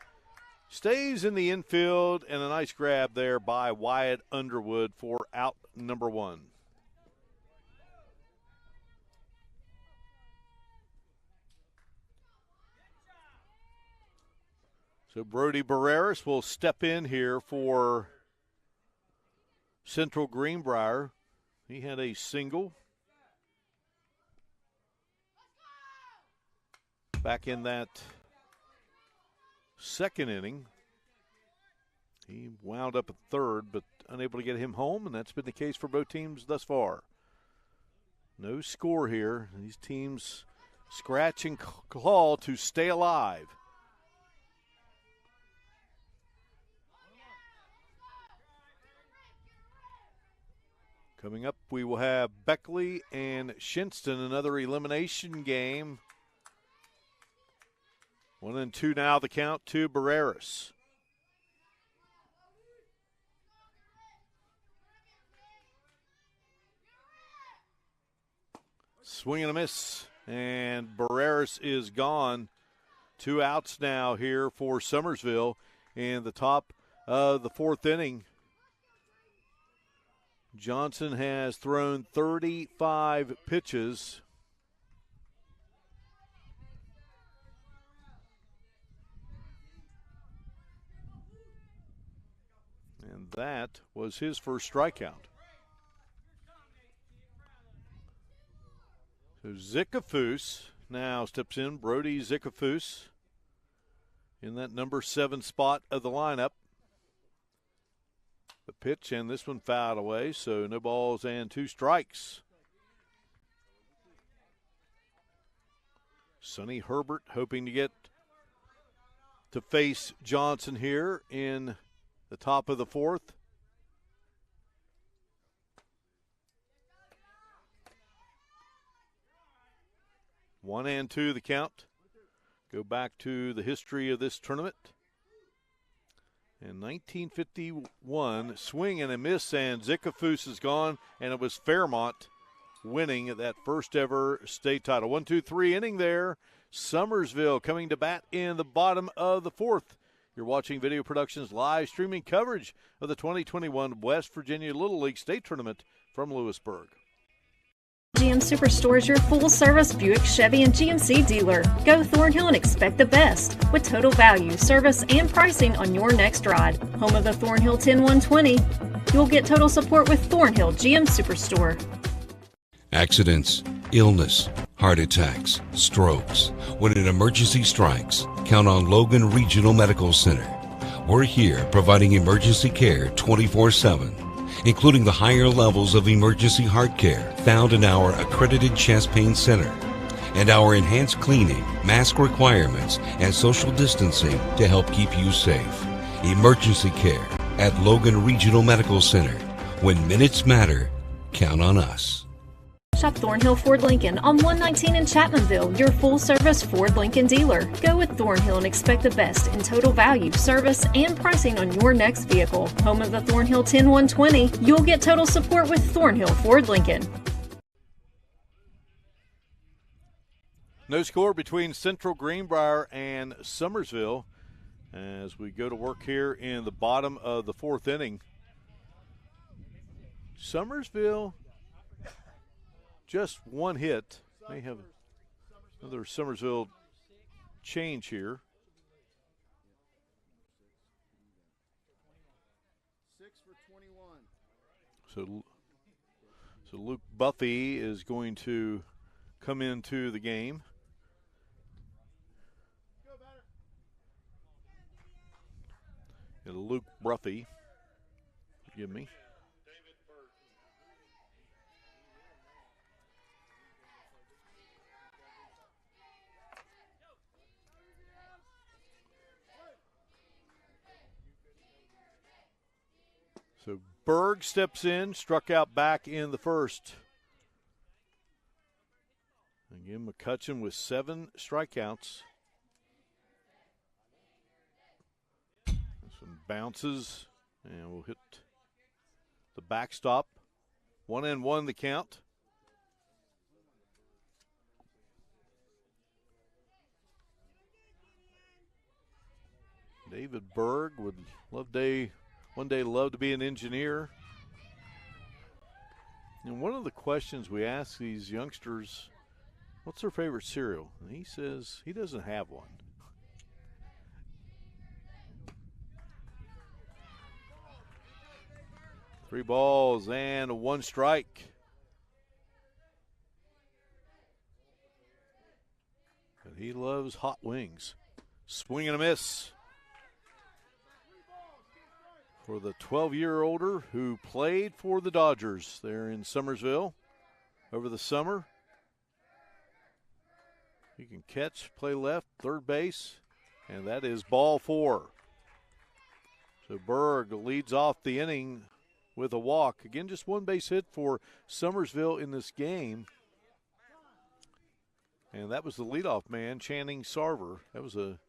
stays in the infield, and a nice grab there by Wyatt Underwood for out number 1. So Brody Barreras will step in here for Central Greenbrier. He had a single back in that second inning. He wound up at third, but unable to get him home, and that's been the case for both teams thus far. No score here. These teams scratch and claw to stay alive. Coming up, we will have Beckley and Shinston, another elimination game. 1-2 now, the count to Barreras. Swing and a miss, and Barreras is gone. 2 outs now here for Summersville in the top of the 4th inning. Johnson has thrown 35 pitches. And that was his first strikeout. So Zickafoose now steps in. Brody Zickafoose in that number 7 spot of the lineup. The pitch, and this one fouled away, so no balls and 2 strikes. Sonny Herbert hoping to get to face Johnson here in the top of the 4th. One and two the count. Go back to the history of this tournament. In 1951, swing and a miss, and Zickafoose is gone, and it was Fairmont winning that first ever state title. 1-2-3 inning there. Summersville coming to bat in the bottom of the 4th You're watching Video Productions live streaming coverage of the 2021 West Virginia Little League State Tournament from Lewisburg. GM Superstore is your full-service Buick, Chevy, and GMC dealer. Go Thornhill and expect the best with total value, service, and pricing on your next ride. Home of the Thornhill 10120. You'll get total support with Thornhill GM Superstore. Accidents, illness, heart attacks, strokes. When an emergency strikes, count on Logan Regional Medical Center. We're here providing emergency care 24/7, including the higher levels of emergency heart care found in our accredited chest pain center, and our enhanced cleaning, mask requirements, and social distancing to help keep you safe. Emergency care at Logan Regional Medical Center. When minutes matter, count on us. Shop Thornhill Ford Lincoln on 119 in Chapmanville, your full-service Ford Lincoln dealer. Go with Thornhill and expect the best in total value, service, and pricing on your next vehicle. Home of the Thornhill 10120. You'll get total support with Thornhill Ford Lincoln. No score between Central Greenbrier and Summersville as we go to work here in the bottom of the fourth inning. Summersville just one hit. May have another Summersville change here. So Luke Buffy is going to come into the game. Luke Buffy, forgive me. So Berg steps in, struck out back in the first. Again, McCutcheon with 7 strikeouts. Some bounces, and we'll hit the backstop. 1-1 the count. David Berg would one day love to be an engineer. And one of the questions we ask these youngsters, what's their favorite cereal? And he says he doesn't have one. Three balls and 1 strike. But he loves hot wings. Swing and a miss for the 12-year-older who played for the Dodgers there in Summersville over the summer. He can catch, play left, third base, and that is ball 4. So Berg leads off the inning with a walk. Again, just 1 base hit for Summersville in this game. And that was the leadoff man, Channing Sarver. That was a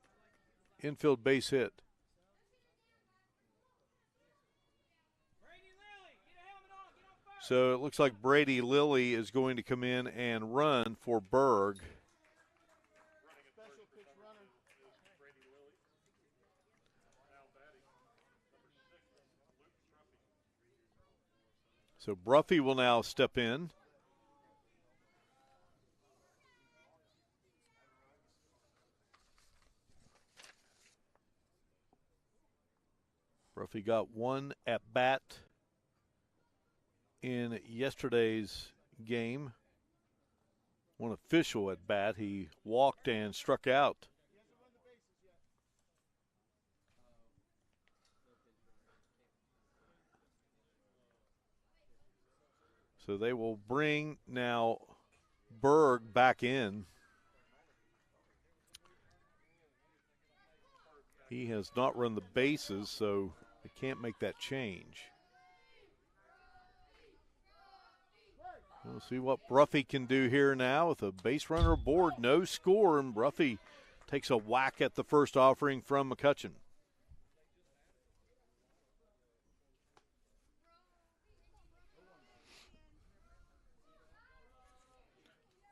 infield base hit. So it looks like Brady Lilly is going to come in and run for Berg. So Bruffy will now step in. Bruffy got 1 at bat in yesterday's game. 1 official at bat. He walked and struck out. So they will bring now Berg back in. He has not run the bases, so they can't make that change. We'll see what Bruffy can do here now with a base runner aboard, no score, and Bruffy takes a whack at the first offering from McCutcheon.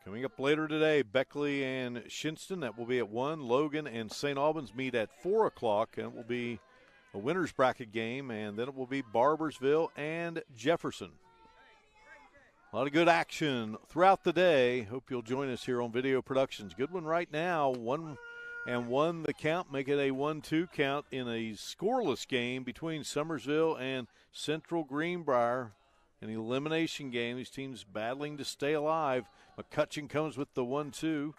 Coming up later today, Beckley and Shinston, that will be at 1. Logan and St. Albans meet at 4 o'clock, and it will be a winner's bracket game, and then it will be Barbersville and Jefferson. A lot of good action throughout the day. Hope you'll join us here on Video Productions. Good one right now. 1-1 the count, make it a 1-2 count in a scoreless game between Summersville and Central Greenbrier. An elimination game. These teams battling to stay alive. McCutcheon comes with the 1-2.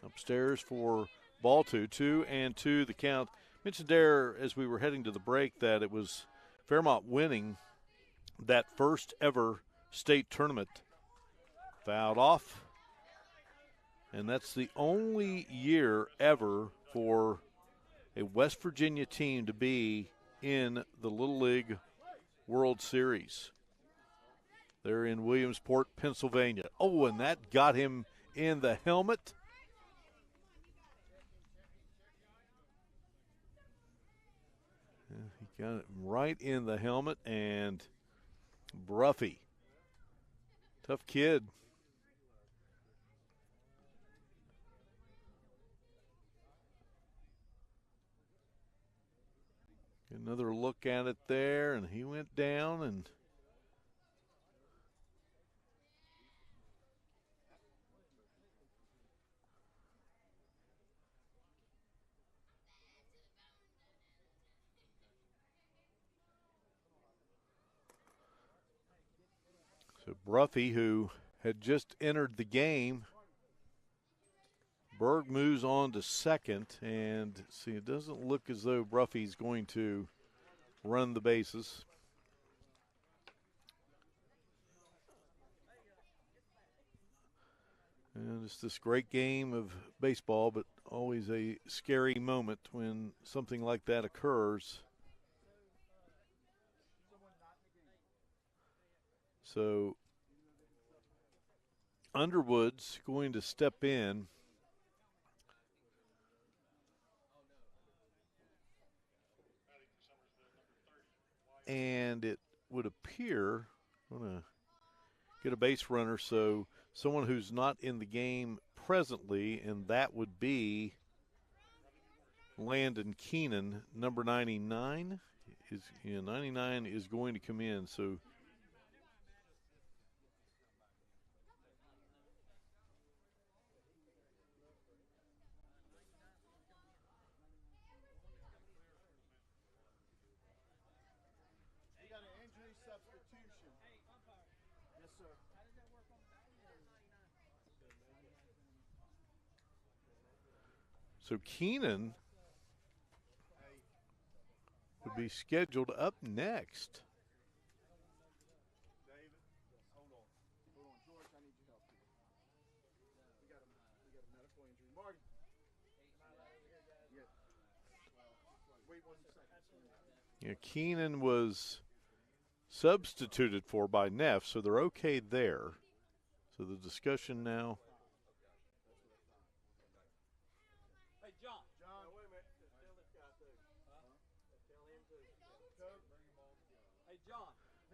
Upstairs for ball 2. 2-2 the count. Mentioned there as we were heading to the break that it was Fairmont winning that first ever state tournament. Fouled off. And that's the only year ever for a West Virginia team to be in the Little League World Series. They're in Williamsport, Pennsylvania. Oh, and that got him in the helmet. Yeah, he got it right in the helmet, and Bruffy. Tough kid. Another look at it there, and he went down, and so Bruffy, who had just entered the game, Berg moves on to second, and see, it doesn't look as though Bruffy's going to run the bases. And it's this great game of baseball, but always a scary moment when something like that occurs. So Underwood's going to step in. And it would appear, I'm going to get a base runner, so someone who's not in the game presently, and that would be Landon Keenan, number 99. 99 is going to come in, so So Keenan would be scheduled up next. Yeah, Keenan was substituted for by Neff, so they're okay there. So the discussion now.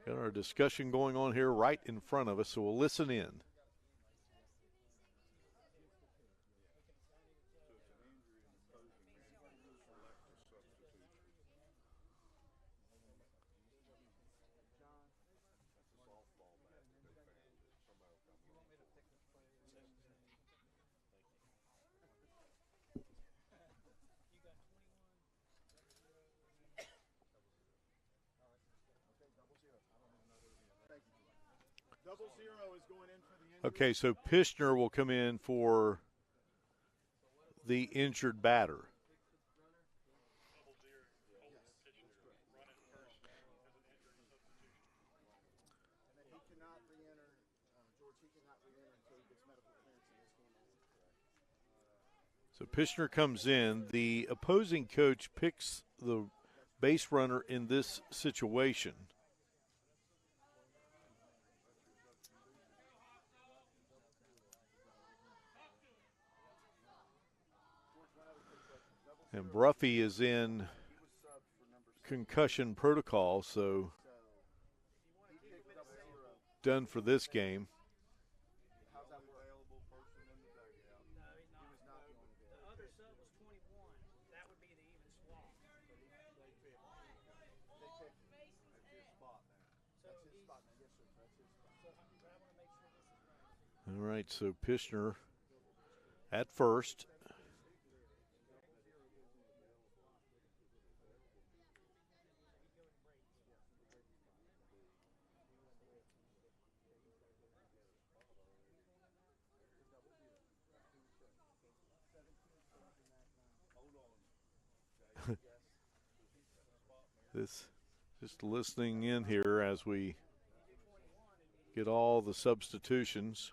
Got our discussion going on here right in front of us, so we'll listen in. Okay, so Pishner will come in for the injured batter. So Pishner comes in. The opposing coach picks the base runner in this situation. And Bruffy is in concussion protocol, so done for this game. All right, so Pishner at first. This just listening in here as we get all the substitutions.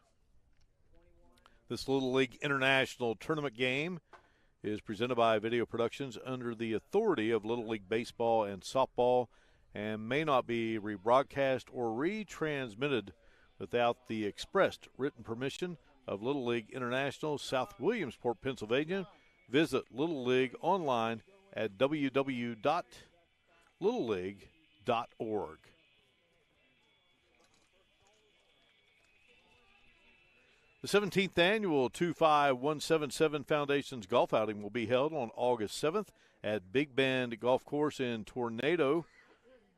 This Little League International Tournament game is presented by Video Productions under the authority of Little League Baseball and Softball and may not be rebroadcast or retransmitted without the expressed written permission of Little League International, South Williamsport, Pennsylvania. Visit Little League online at www.littleleague.org. The 17th annual 25177 Foundations Golf Outing will be held on August 7th at Big Bend Golf Course in Tornado.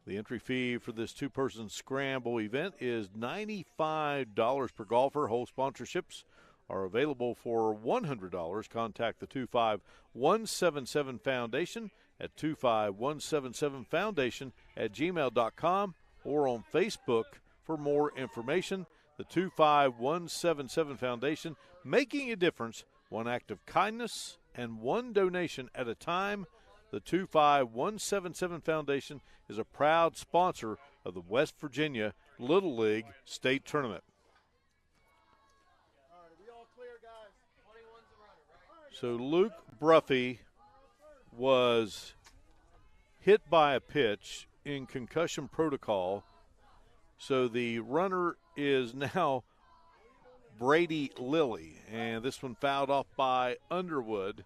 The entry fee for this two-person scramble event is $95 per golfer. Whole sponsorships are available for $100. Contact the 25177 Foundation at 25177foundation@gmail.com or on Facebook for more information. The 25177 Foundation, making a difference, one act of kindness and one donation at a time. The 25177 Foundation is a proud sponsor of the West Virginia Little League State Tournament. So Luke Bruffy was hit by a pitch in concussion protocol. So the runner is now Brady Lilly, and this one fouled off by Underwood.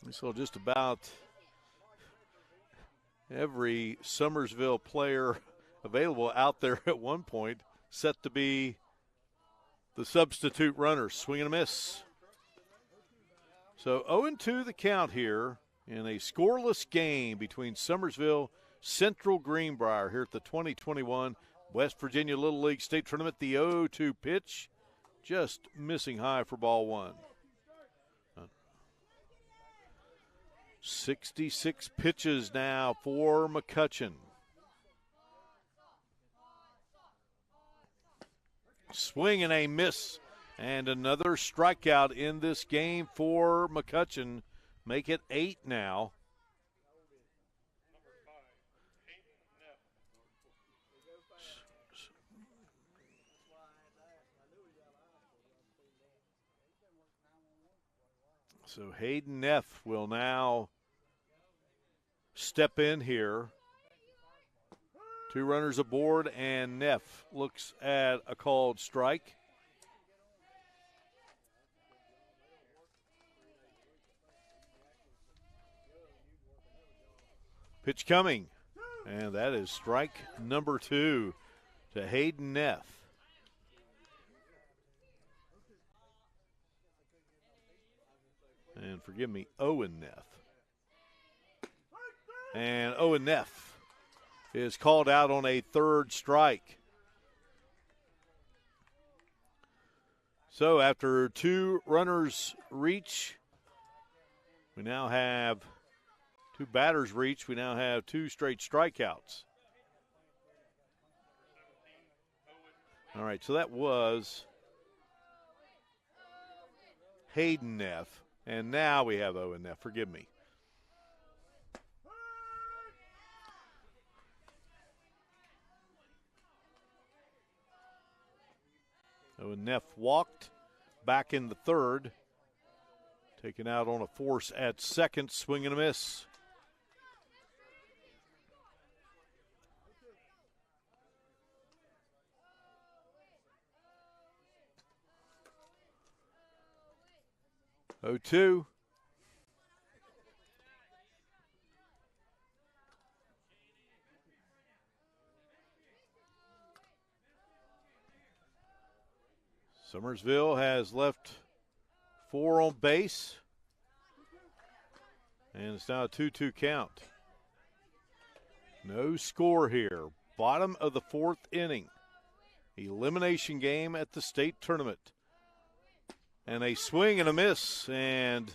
We saw just about every Summersville player available out there at one point, set to be the substitute runner. Swing and a miss. So 0-2 the count here in a scoreless game between Summersville, Central Greenbrier here at the 2021 West Virginia Little League State Tournament. The 0-2 pitch just missing high for ball one. 66 pitches now for McCutcheon. Swing and a miss. And another strikeout in this game for McCutcheon. Make it 8 now. So Hayden Neff will now step in here. 2 runners aboard, and Neff looks at a called strike. Pitch coming, and that is strike number 2 to Hayden Neff. And forgive me, Owen Neff. And Owen Neff is called out on a 3rd strike. So after 2 runners reach, we now have 2 batters reach. We now have 2 straight strikeouts. All right, so that was Hayden Neff. And now we have Owen Neff. Forgive me. Owen Neff walked back in the 3rd. Taken out on a force at 2nd. Swing and a miss. Oh, 2. Summersville has left 4 on base. And it's now a 2-2 count. No score here. Bottom of the fourth inning. Elimination game at the state tournament. And a swing and a miss. And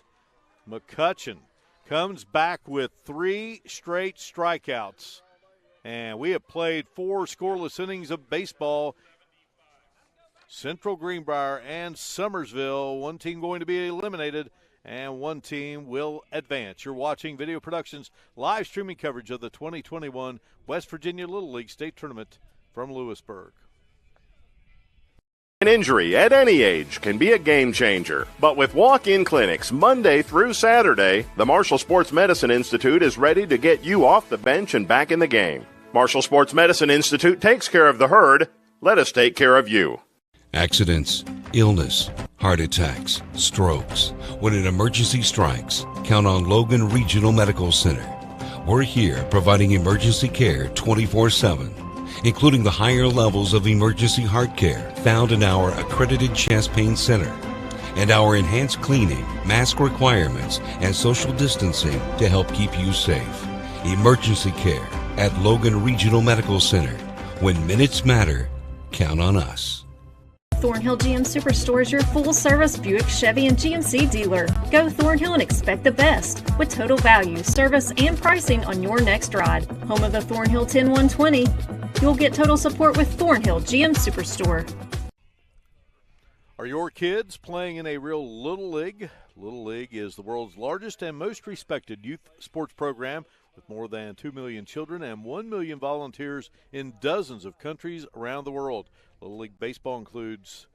McCutcheon comes back with 3 straight strikeouts. And we have played 4 scoreless innings of baseball. Central Greenbrier and Summersville. One team going to be eliminated, and one team will advance. You're watching Video Productions live streaming coverage of the 2021 West Virginia Little League State Tournament from Lewisburg. An injury at any age can be a game changer, but with walk-in clinics Monday through Saturday, the Marshall Sports Medicine Institute is ready to get you off the bench and back in the game. Marshall Sports Medicine Institute takes care of the herd. Let us take care of you. Accidents, illness, heart attacks, strokes. When an emergency strikes, count on Logan Regional Medical Center. We're here providing emergency care 24/7, including the higher levels of emergency heart care found in our accredited chest pain center, and our enhanced cleaning, mask requirements, and social distancing to help keep you safe. Emergency care at Logan Regional Medical Center. When minutes matter, count on us. Thornhill GM Superstore is your full-service Buick, Chevy, and GMC dealer. Go Thornhill and expect the best with total value, service, and pricing on your next ride. Home of the Thornhill 10120. You'll get total support with Thornhill GM Superstore. Are your kids playing in a real Little League? Little League is the world's largest and most respected youth sports program with more than 2 million children and 1 million volunteers in dozens of countries around the world. Little League Baseball includes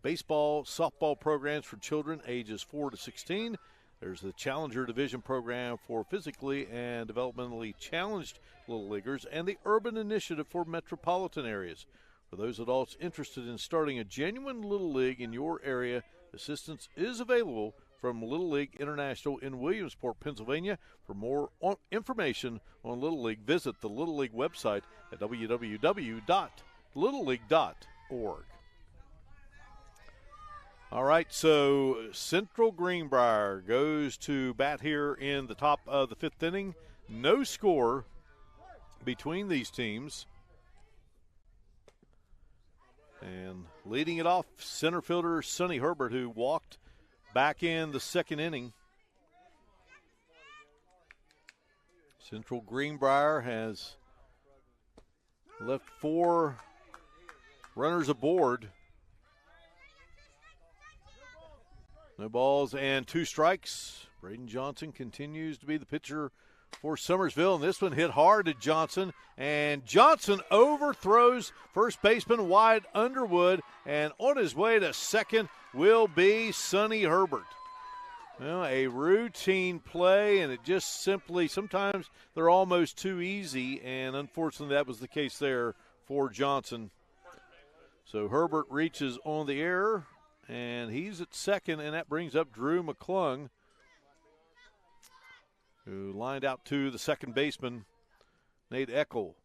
baseball, softball programs for children ages 4 to 16. There's the Challenger Division program for physically and developmentally challenged Little Leaguers and the Urban Initiative for metropolitan areas. For those adults interested in starting a genuine Little League in your area, assistance is available from Little League International in Williamsport, Pennsylvania. For more information on Little League, visit the Little League website at www.littleleague.org. All right, so Central Greenbrier goes to bat here in the top of the fifth inning. No score between these teams. And leading it off, center fielder Sonny Herbert, who walked back in the second inning. Central Greenbrier has left 4 runners aboard. No balls and 2 strikes. Braden Johnson continues to be the pitcher for Summersville, and this one hit hard to Johnson, and Johnson overthrows first baseman Wyatt Underwood, and on his way to second will be Sonny Herbert. Well, a routine play, and it just simply, sometimes they're almost too easy, and unfortunately that was the case there for Johnson. So Herbert reaches on the air, and he's at second, and that brings up Drew McClung, who lined out to the second baseman, Nate Eckel,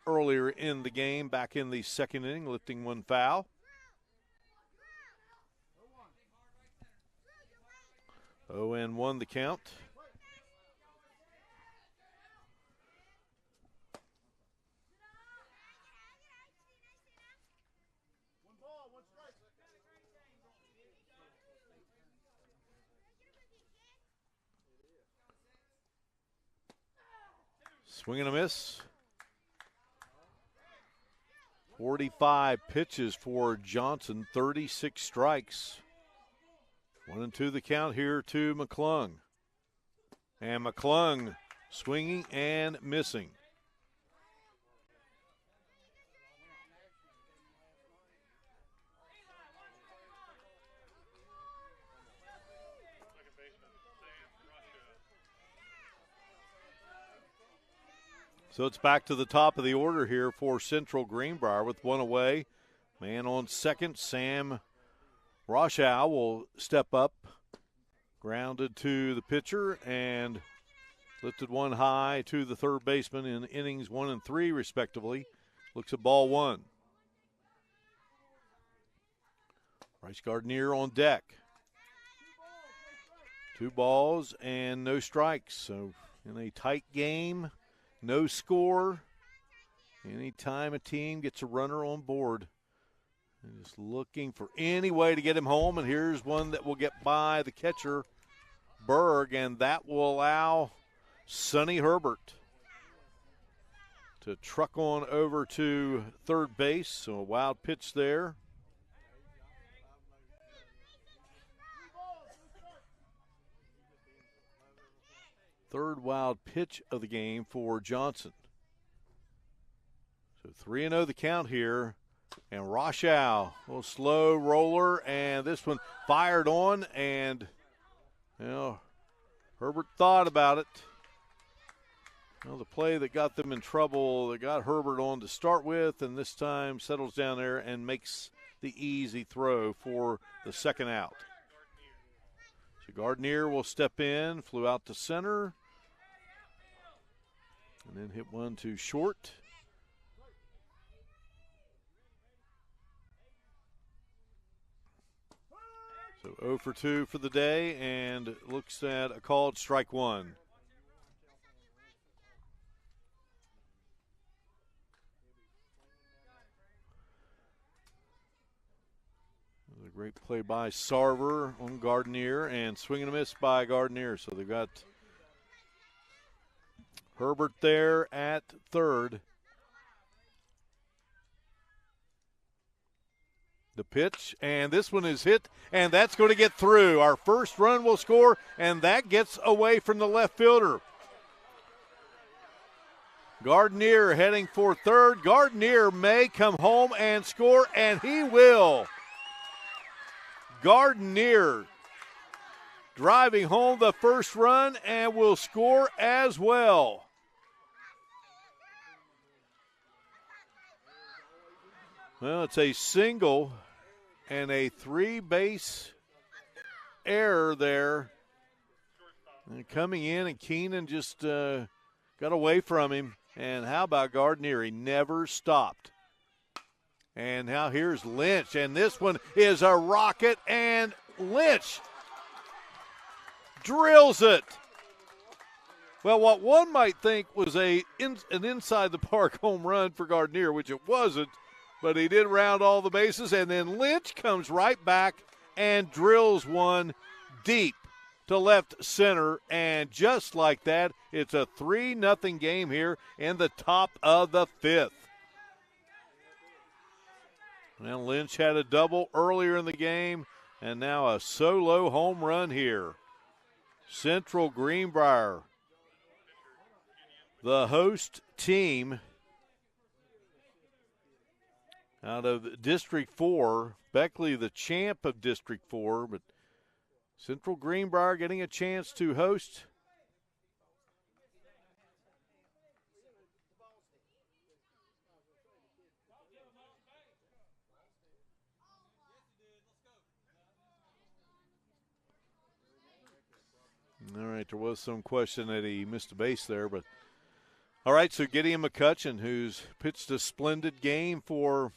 earlier in the game, back in the second inning, lifting one foul. Oh, and 1 the count. Swing and a miss. 45 pitches for Johnson, 36 strikes. 1-2 the count here to McClung. And McClung swinging and missing. So it's back to the top of the order here for Central Greenbrier with 1 away. Man on second, Sam Roschow will step up. Grounded to the pitcher and lifted one high to the third baseman in innings 1 and 3, respectively. Looks at ball 1. Bryce Gardner on deck. 2 balls and no strikes. So in a tight game, no score, anytime a team gets a runner on board, they're just looking for any way to get him home. And here's one that will get by the catcher, Berg, and that will allow Sonny Herbert to truck on over to third base. So a wild pitch there. Third wild pitch of the game for Johnson. So 3-0 the count here. And Rochow, a little slow roller, and this one fired on, and Herbert thought about it. The play that got them in trouble, that got Herbert on to start with, and this time settles down there and makes the easy throw for the second out. So Gardner will step in, flew out to center, and then hit one to short. So 0 for 2 for the day, and looks at a called strike one. A great play by Sarver on Gardner, and swing and a miss by Gardner. So they've got Herbert there at third. The pitch, and this one is hit, and that's going to get through. Our first run will score, and that gets away from the left fielder. Gardner heading for third. Gardner may come home and score, and he will. Gardner driving home the first run and will score as well. Well, it's a single and a 3-base error there. And coming in, and Keenan just got away from him. And how about Gardner? He never stopped. And now here's Lynch, and this one is a rocket, and Lynch drills it. Well, what one might think was an inside-the-park home run for Gardner, which it wasn't, but he did round all the bases, and then Lynch comes right back and drills one deep to left center, and just like that, it's a 3-0 game here in the top of the fifth. Well, Lynch had a double earlier in the game, and now a solo home run here. Central Greenbrier, the host team out of District 4. Beckley, the champ of District 4, but Central Greenbrier getting a chance to host. All right, there was some question that he missed a base there, but all right, so Gideon McCutcheon, who's pitched a splendid game for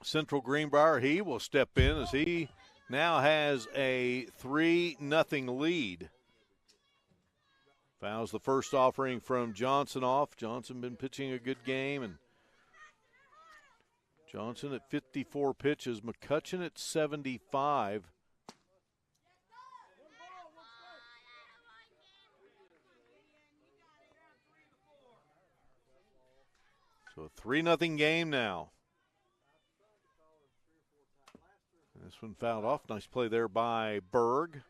Central Greenbrier, he will step in as he now has a 3-0 lead. Fouls the first offering from Johnson off. Johnson been pitching a good game, and Johnson at 54 pitches, McCutcheon at 75. So a 3-0 game now. This one fouled off. Nice play there by Berg.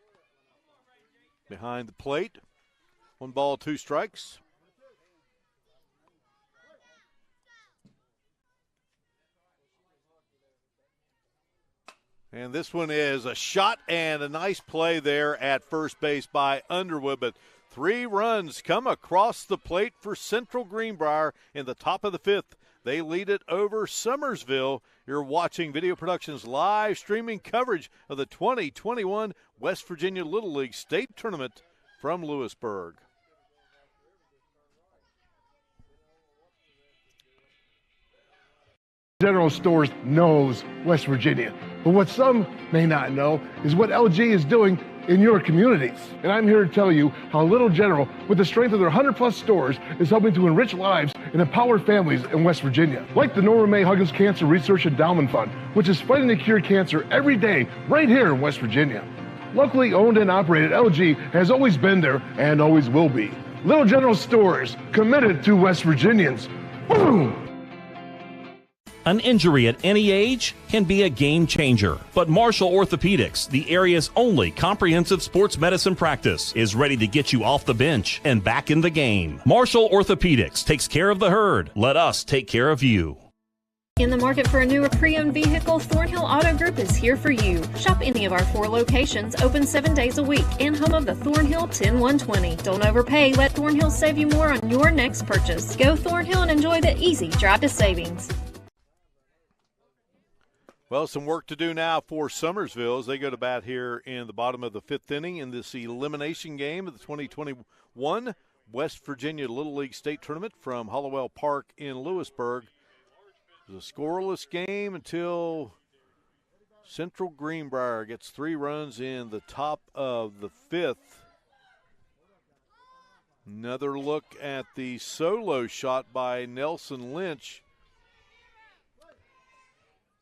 Behind the plate. 1 ball, 2 strikes. And this one is a shot and a nice play there at first base by Underwood, but 3 runs come across the plate for Central Greenbrier in the top of the fifth. They lead it over Summersville. You're watching Video Productions live streaming coverage of the 2021 West Virginia Little League State Tournament from Lewisburg. General Stores knows West Virginia. But what some may not know is what LG is doing in your communities. And I'm here to tell you how Little General, with the strength of their 100-plus stores, is helping to enrich lives and empower families in West Virginia. Like the Norma May Huggins Cancer Research Endowment Fund, which is fighting to cure cancer every day right here in West Virginia. Locally owned and operated, LG has always been there and always will be. Little General stores, committed to West Virginians. Boom! An injury at any age can be a game changer, but Marshall Orthopedics, the area's only comprehensive sports medicine practice, is ready to get you off the bench and back in the game. Marshall Orthopedics takes care of the herd. Let us take care of you. In the market for a new or pre-owned vehicle, Thornhill Auto Group is here for you. Shop any of our 4 locations, open 7 days a week, and home of the Thornhill 10120. Don't overpay. Let Thornhill save you more on your next purchase. Go Thornhill and enjoy the easy drive to savings. Well, some work to do now for Summersville as they go to bat here in the bottom of the 5th inning in this elimination game of the 2021 West Virginia Little League State Tournament from Hollowell Park in Lewisburg. It was a scoreless game until Central Greenbrier gets 3 runs in the top of the 5th. Another look at the solo shot by Nelson Lynch,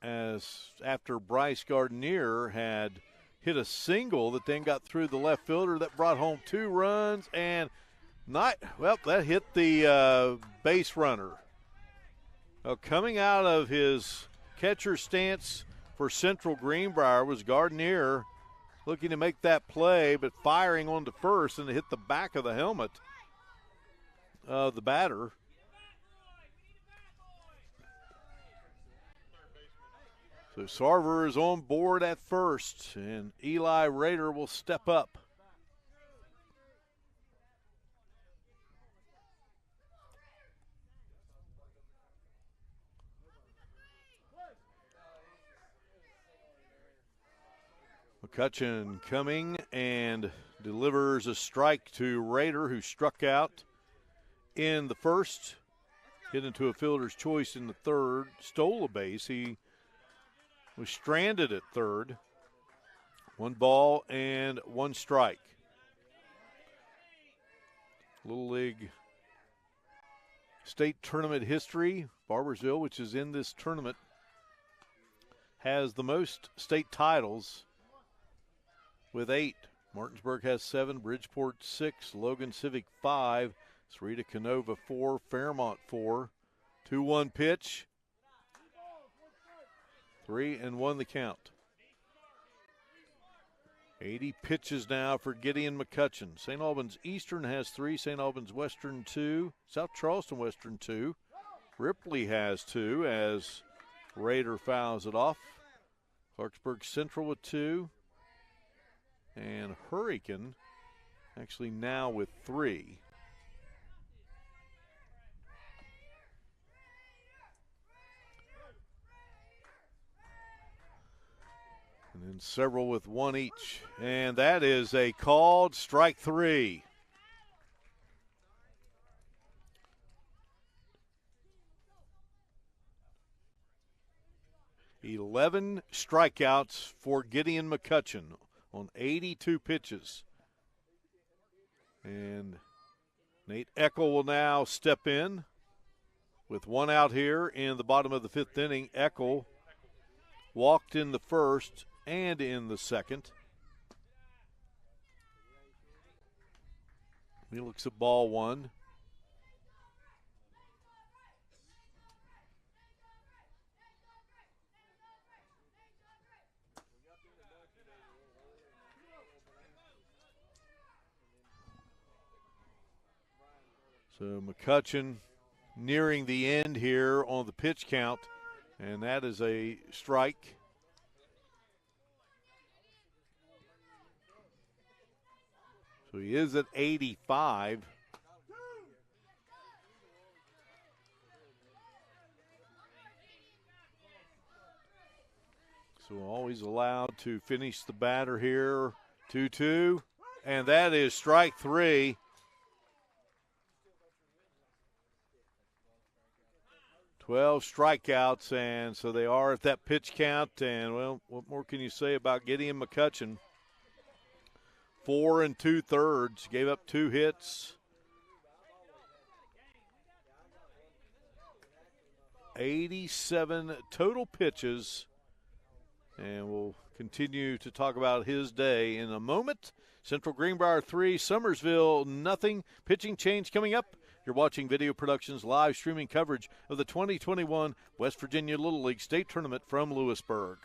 as after Bryce Gardenier had hit a single that then got through the left fielder that brought home 2 runs, and that hit the base runner. Well, coming out of his catcher stance for Central Greenbrier was Gardenier, looking to make that play, but firing on to first, and it hit the back of the helmet of the batter. So Sarver is on board at first, and Eli Rader will step up. McCutcheon coming and delivers a strike to Rader, who struck out in the first, hit into a fielder's choice in the third, stole a base. He was stranded at third. 1 ball and 1 strike. Little League State Tournament history. Barboursville, which is in this tournament, has the most state titles with 8. Martinsburg has 7, Bridgeport 6, Logan Civic 5, Sarita Canova 4, Fairmont 4. 2-1 pitch. 3-1 the count. 80 pitches now for Gideon McCutcheon. St. Albans Eastern has 3, St. Albans Western 2, South Charleston Western 2. Ripley has 2 as Rader fouls it off. Clarksburg Central with 2. And Hurricane actually now with 3. And then several with 1 each. And that is a called strike 3. "11 strikeouts for Gideon McCutcheon on 82 pitches. And Nate Eckel will now step in with 1 out here in the bottom of the 5th inning. Eckel walked in the first and in the second. He looks at ball 1. So McCutcheon nearing the end here on the pitch count, and that is a strike. So he is at 85. So always allowed to finish the batter here. 2-2, and that is strike 3. Twelve strikeouts, and so they are at that pitch count. And, well, what more can you say about Gideon McCutcheon? 4 2/3, gave up 2 hits. 87 total pitches, and we'll continue to talk about his day in a moment. Central Greenbrier 3, Summersville nothing. Pitching change coming up. You're watching Video Productions live streaming coverage of the 2021 West Virginia Little League State Tournament from Lewisburg.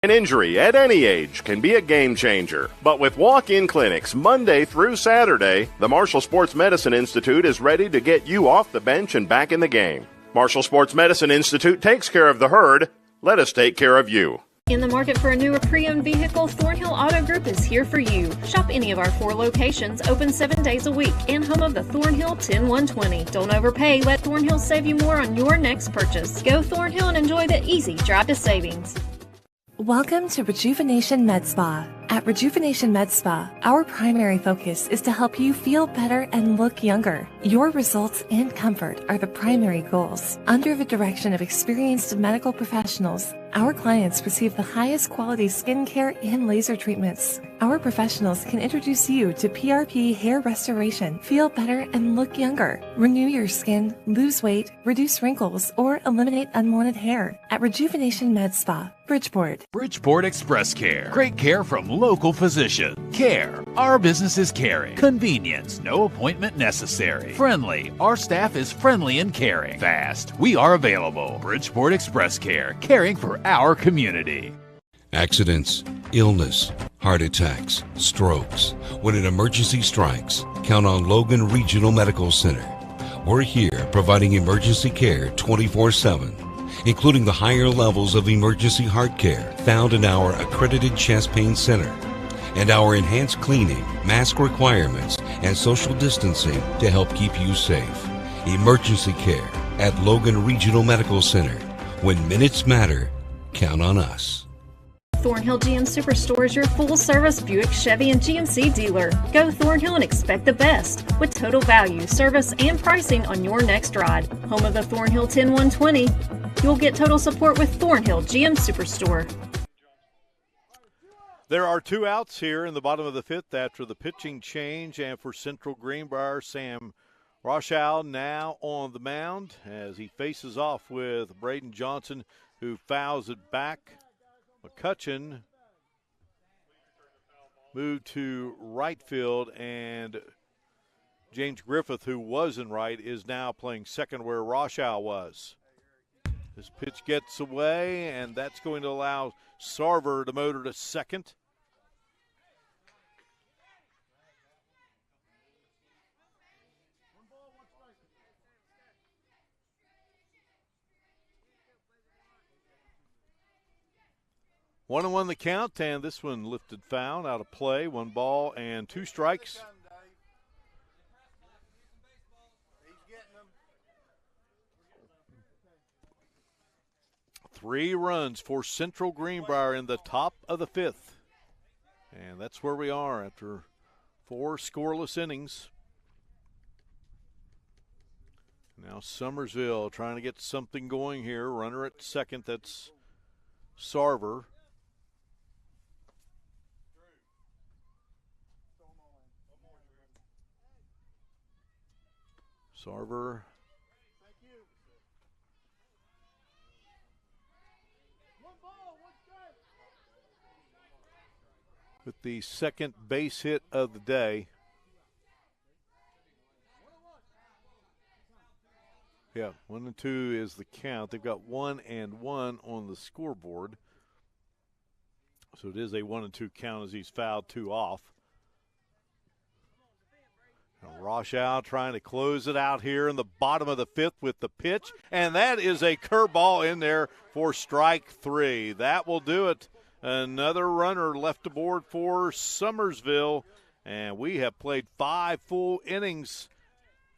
An injury at any age can be a game changer, but with walk-in clinics Monday through Saturday, the Marshall Sports Medicine Institute is ready to get you off the bench and back in the game. Marshall Sports Medicine Institute takes care of the herd. Let us take care of you. In the market for a newer pre-owned vehicle, Thornhill Auto Group is here for you. Shop any of our 4 locations, open 7 days a week, and home of the Thornhill 10120. Don't overpay. Let Thornhill save you more on your next purchase. Go Thornhill and enjoy the easy drive to savings. Welcome to Rejuvenation Med Spa. At Rejuvenation Med Spa, our primary focus is to help you feel better and look younger. Your results and comfort are the primary goals. Under the direction of experienced medical professionals, our clients receive the highest quality skincare and laser treatments. Our professionals can introduce you to PRP hair restoration, feel better and look younger, renew your skin, lose weight, reduce wrinkles, or eliminate unwanted hair. At Rejuvenation Med Spa, Bridgeport. Bridgeport Express Care. Great care from local physician. Care. Our business is caring. Convenience. No appointment necessary. Friendly. Our staff is friendly and caring. Fast. We are available. Bridgeport Express Care. Caring for our community. Accidents, illness, heart attacks, strokes. When an emergency strikes, count on Logan Regional Medical Center. We're here providing emergency care 24/7, including the higher levels of emergency heart care found in our accredited chest pain center, and our enhanced cleaning, mask requirements, and social distancing to help keep you safe. Emergency care at Logan Regional Medical Center. When minutes matter, count on us. Thornhill GM Superstore is your full-service Buick, Chevy, and GMC dealer. Go Thornhill and expect the best with total value, service, and pricing on your next ride. Home of the Thornhill 10120. You'll get total support with Thornhill GM Superstore. There are 2 outs here in the bottom of the 5th after the pitching change, and for Central Greenbrier, Sam Rochelle now on the mound as he faces off with Braden Johnson, who fouls it back. McCutcheon moved to right field, and James Griffith, who was in right, is now playing second where Rochelle was. This pitch gets away, and that's going to allow Sarver to motor to second. One and one the count, and this one lifted foul out of play. 1 ball and 2 strikes. Three runs for Central Greenbrier in the top of the 5th. And that's where we are after 4 scoreless innings. Now Summersville trying to get something going here. Runner at second, that's Sarver. Sarver with the second base hit of the day. Yeah, 1 and 2 is the count. They've got 1 and 1 on the scoreboard. So it is a 1 and 2 count as he's fouled 2 off. Rochelle trying to close it out here in the bottom of the 5th with the pitch, and that is a curveball in there for strike 3. That will do it. Another runner left aboard for Summersville, and we have played 5 full innings.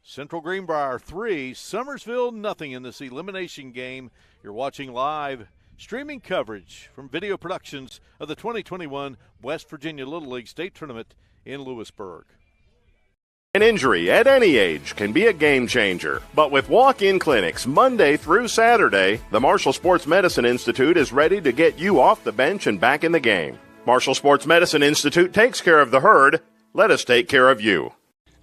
Central Greenbrier 3, Summersville nothing in this elimination game. You're watching live streaming coverage from Video Productions of the 2021 West Virginia Little League State Tournament in Lewisburg. An injury at any age can be a game changer, but with walk-in clinics Monday through Saturday, the Marshall Sports Medicine Institute is ready to get you off the bench and back in the game. Marshall Sports Medicine Institute takes care of the herd. Let us take care of you.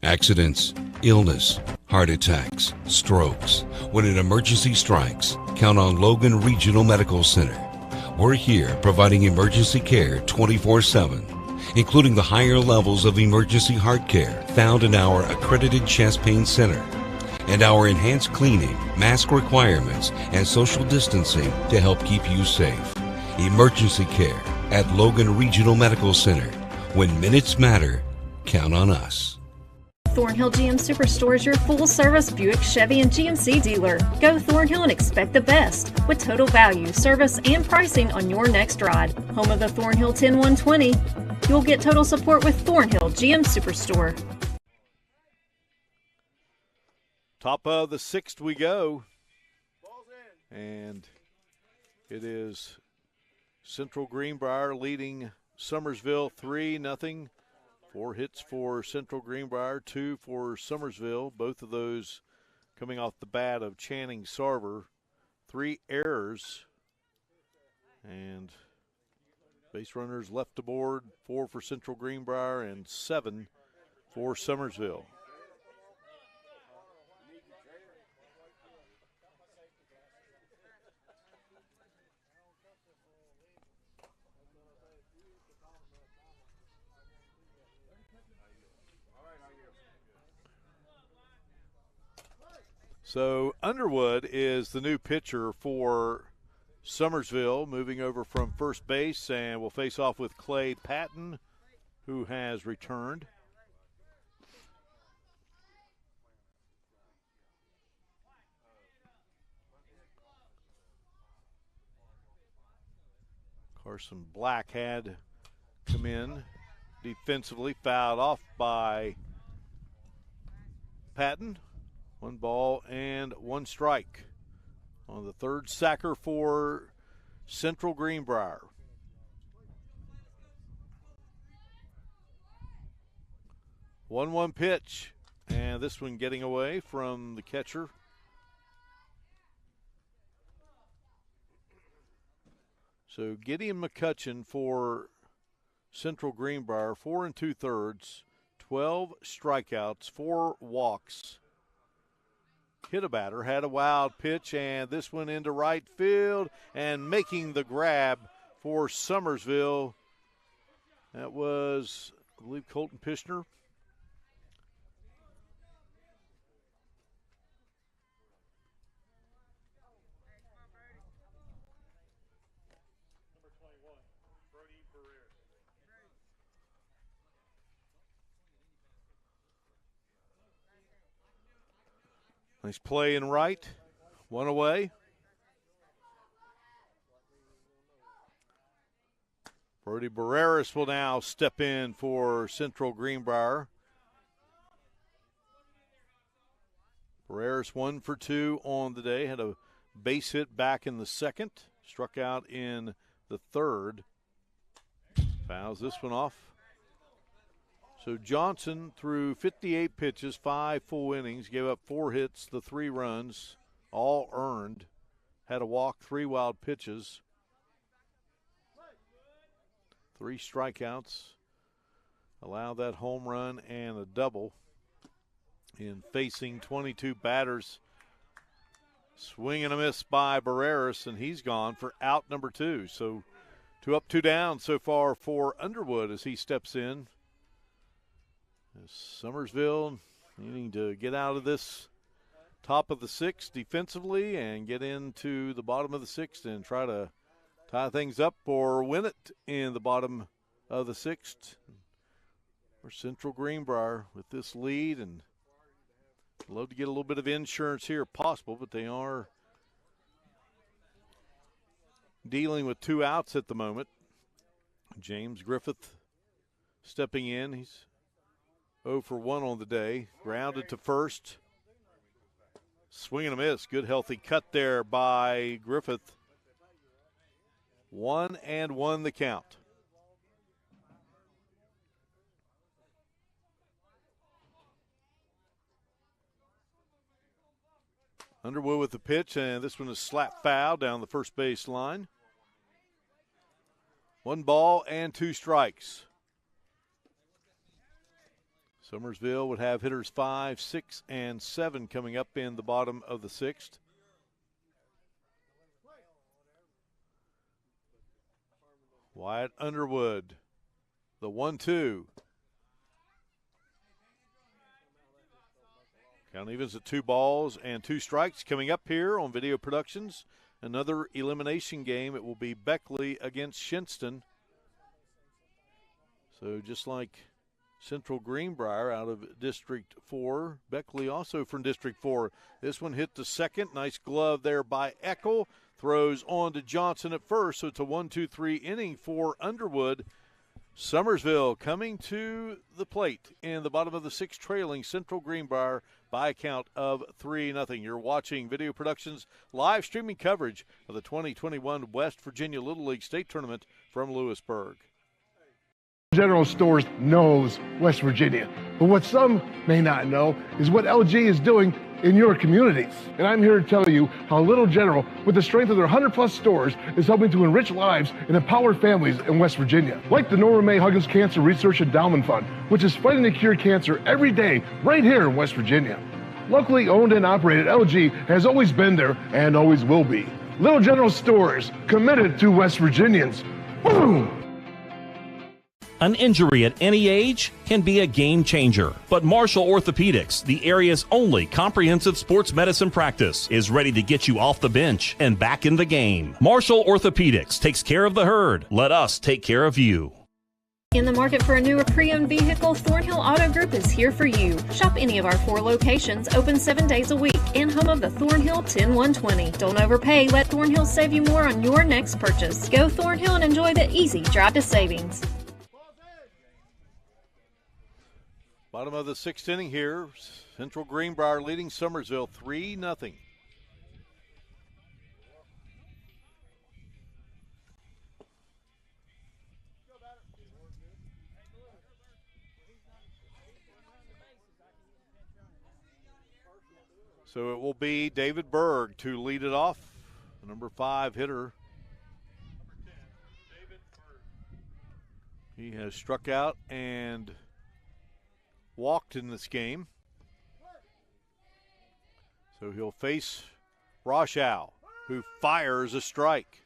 Accidents, illness, heart attacks, strokes. When an emergency strikes, count on Logan Regional Medical Center. We're here providing emergency care 24/7, including the higher levels of emergency heart care found in our accredited chest pain center, and our enhanced cleaning, mask requirements, and social distancing to help keep you safe. Emergency care at Logan Regional Medical Center. When minutes matter, count on us. Thornhill GM Superstore is your full-service Buick, Chevy, and GMC dealer. Go Thornhill and expect the best with total value, service, and pricing on your next ride. Home of the Thornhill 10120, you'll get total support with Thornhill GM Superstore. Top of the sixth we go. And it is Central Greenbrier leading Summersville 3-0. 4 hits for Central Greenbrier, 2 for Summersville. Both of those coming off the bat of Channing Sarver. 3 errors. And base runners left aboard, 4 for Central Greenbrier and 7 for Summersville. So Underwood is the new pitcher for Summersville, moving over from first base, and will face off with Clay Patton, who has returned. Carson Black had come in defensively, fouled off by Patton. 1 ball and 1 strike on the third sacker for Central Greenbrier. One pitch, and this one getting away from the catcher. So Gideon McCutcheon for Central Greenbrier, 4 2/3, 12 strikeouts, 4 walks. Hit a batter, had a wild pitch, and this one into right field, and making the grab for Summersville. That was, I believe, Colton Pishner. Nice play in right, 1 away. Brody Barreras will now step in for Central Greenbrier. Barreras 1 for 2 on the day, had a base hit back in the second, struck out in the third. Fouls this one off. So Johnson threw 58 pitches, 5 full innings, gave up 4 hits, the 3 runs, all earned. Had a walk, 3 wild pitches, 3 strikeouts. Allowed that home run and a double in facing 22 batters. Swing and a miss by Barreras, and he's gone for out number 2. So 2 up, 2 down so far for Underwood as he steps in. Summersville needing to get out of this top of the 6th defensively and get into the bottom of the 6th and try to tie things up or win it in the bottom of the 6th. For Central Greenbrier with this lead, and love to get a little bit of insurance here if possible, but they are dealing with 2 outs at the moment. James Griffith stepping in. He's 0 for 1 on the day. Grounded to first. Swing and a miss. Good healthy cut there by Griffith. 1-1 the count. Underwood with the pitch, and this one is slap foul down the first base line. 1 ball and 2 strikes. Summersville would have hitters 5, 6, and 7 coming up in the bottom of the 6th. Wyatt Underwood, the 1-2. Count evens at 2 balls and 2 strikes. Coming up here on Video Productions, another elimination game. It will be Beckley against Shinston. So just like Central Greenbrier out of District 4, Beckley also from District 4. This one hit to second. Nice glove there by Eckel. Throws on to Johnson at first, so it's a 1-2-3 inning for Underwood. Summersville coming to the plate in the bottom of the 6th, trailing Central Greenbrier by a count of 3-0. You're watching Video Productions live streaming coverage of the 2021 West Virginia Little League State Tournament from Lewisburg. General Stores knows West Virginia, but what some may not know is what LG is doing in your communities. And I'm here to tell you how Little General, with the strength of their 100-plus stores, is helping to enrich lives and empower families in West Virginia. Like the Norma May Huggins Cancer Research Endowment Fund, which is fighting to cure cancer every day right here in West Virginia. Locally owned and operated, LG has always been there and always will be. Little General Stores, committed to West Virginians. Boom! An injury at any age can be a game changer, but Marshall Orthopedics, the area's only comprehensive sports medicine practice, is ready to get you off the bench and back in the game. Marshall Orthopedics takes care of the herd. Let us take care of you. In the market for a new or pre-owned vehicle, Thornhill Auto Group is here for you. Shop any of our 4 locations, open 7 days a week, and home of the Thornhill 10120. Don't overpay. Let Thornhill save you more on your next purchase. Go Thornhill and enjoy the easy drive to savings. Bottom of the 6th inning here. Central Greenbrier leading Summersville 3-0. So it will be David Berg to lead it off, the number 5 hitter. He has struck out and walked in this game. So he'll face Rochow, who fires a strike.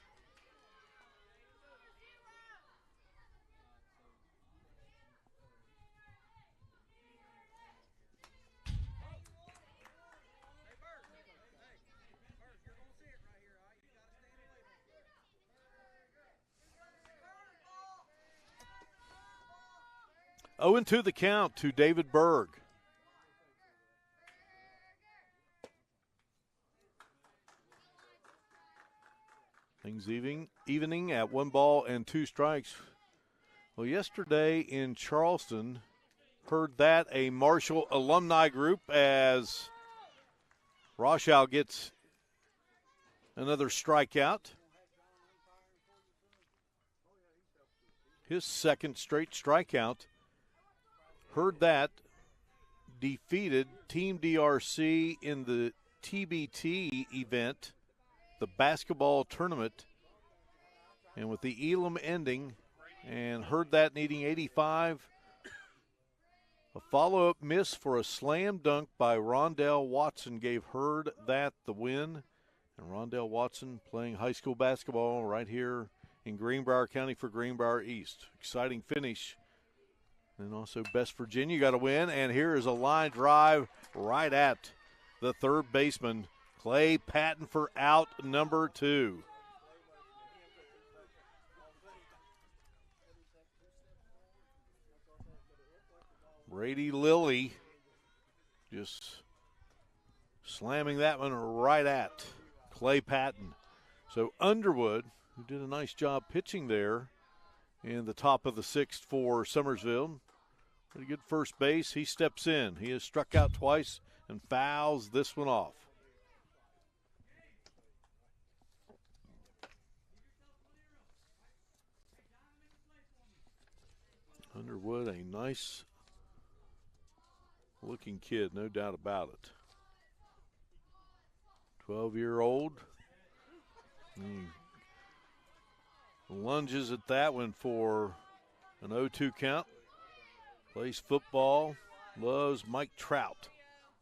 Oh, and 2 the count to David Berg. Things evening at 1 ball and 2 strikes. Well, yesterday in Charleston, heard that a Marshall alumni group as Rochow gets another strikeout. His 2nd straight strikeout. Heard that defeated Team DRC in the TBT event, the basketball tournament, and with the Elam ending, and heard that needing 85. A follow-up miss for a slam dunk by Rondell Watson gave Hurd that the win. And Rondell Watson playing high school basketball right here in Greenbrier County for Greenbrier East. Exciting finish. And also West Virginia got a win. And here is a line drive right at the 3rd baseman, Clay Patton, for out number 2. Brady Lilly just slamming that one right at Clay Patton. So Underwood, who did a nice job pitching there in the top of the 6th for Summersville. Pretty good first base. He steps in. He has struck out twice and fouls this one off. Underwood, a nice looking kid, no doubt about it. 12-year-old. Lunges at that one for an 0-2 count. Plays football. Loves Mike Trout.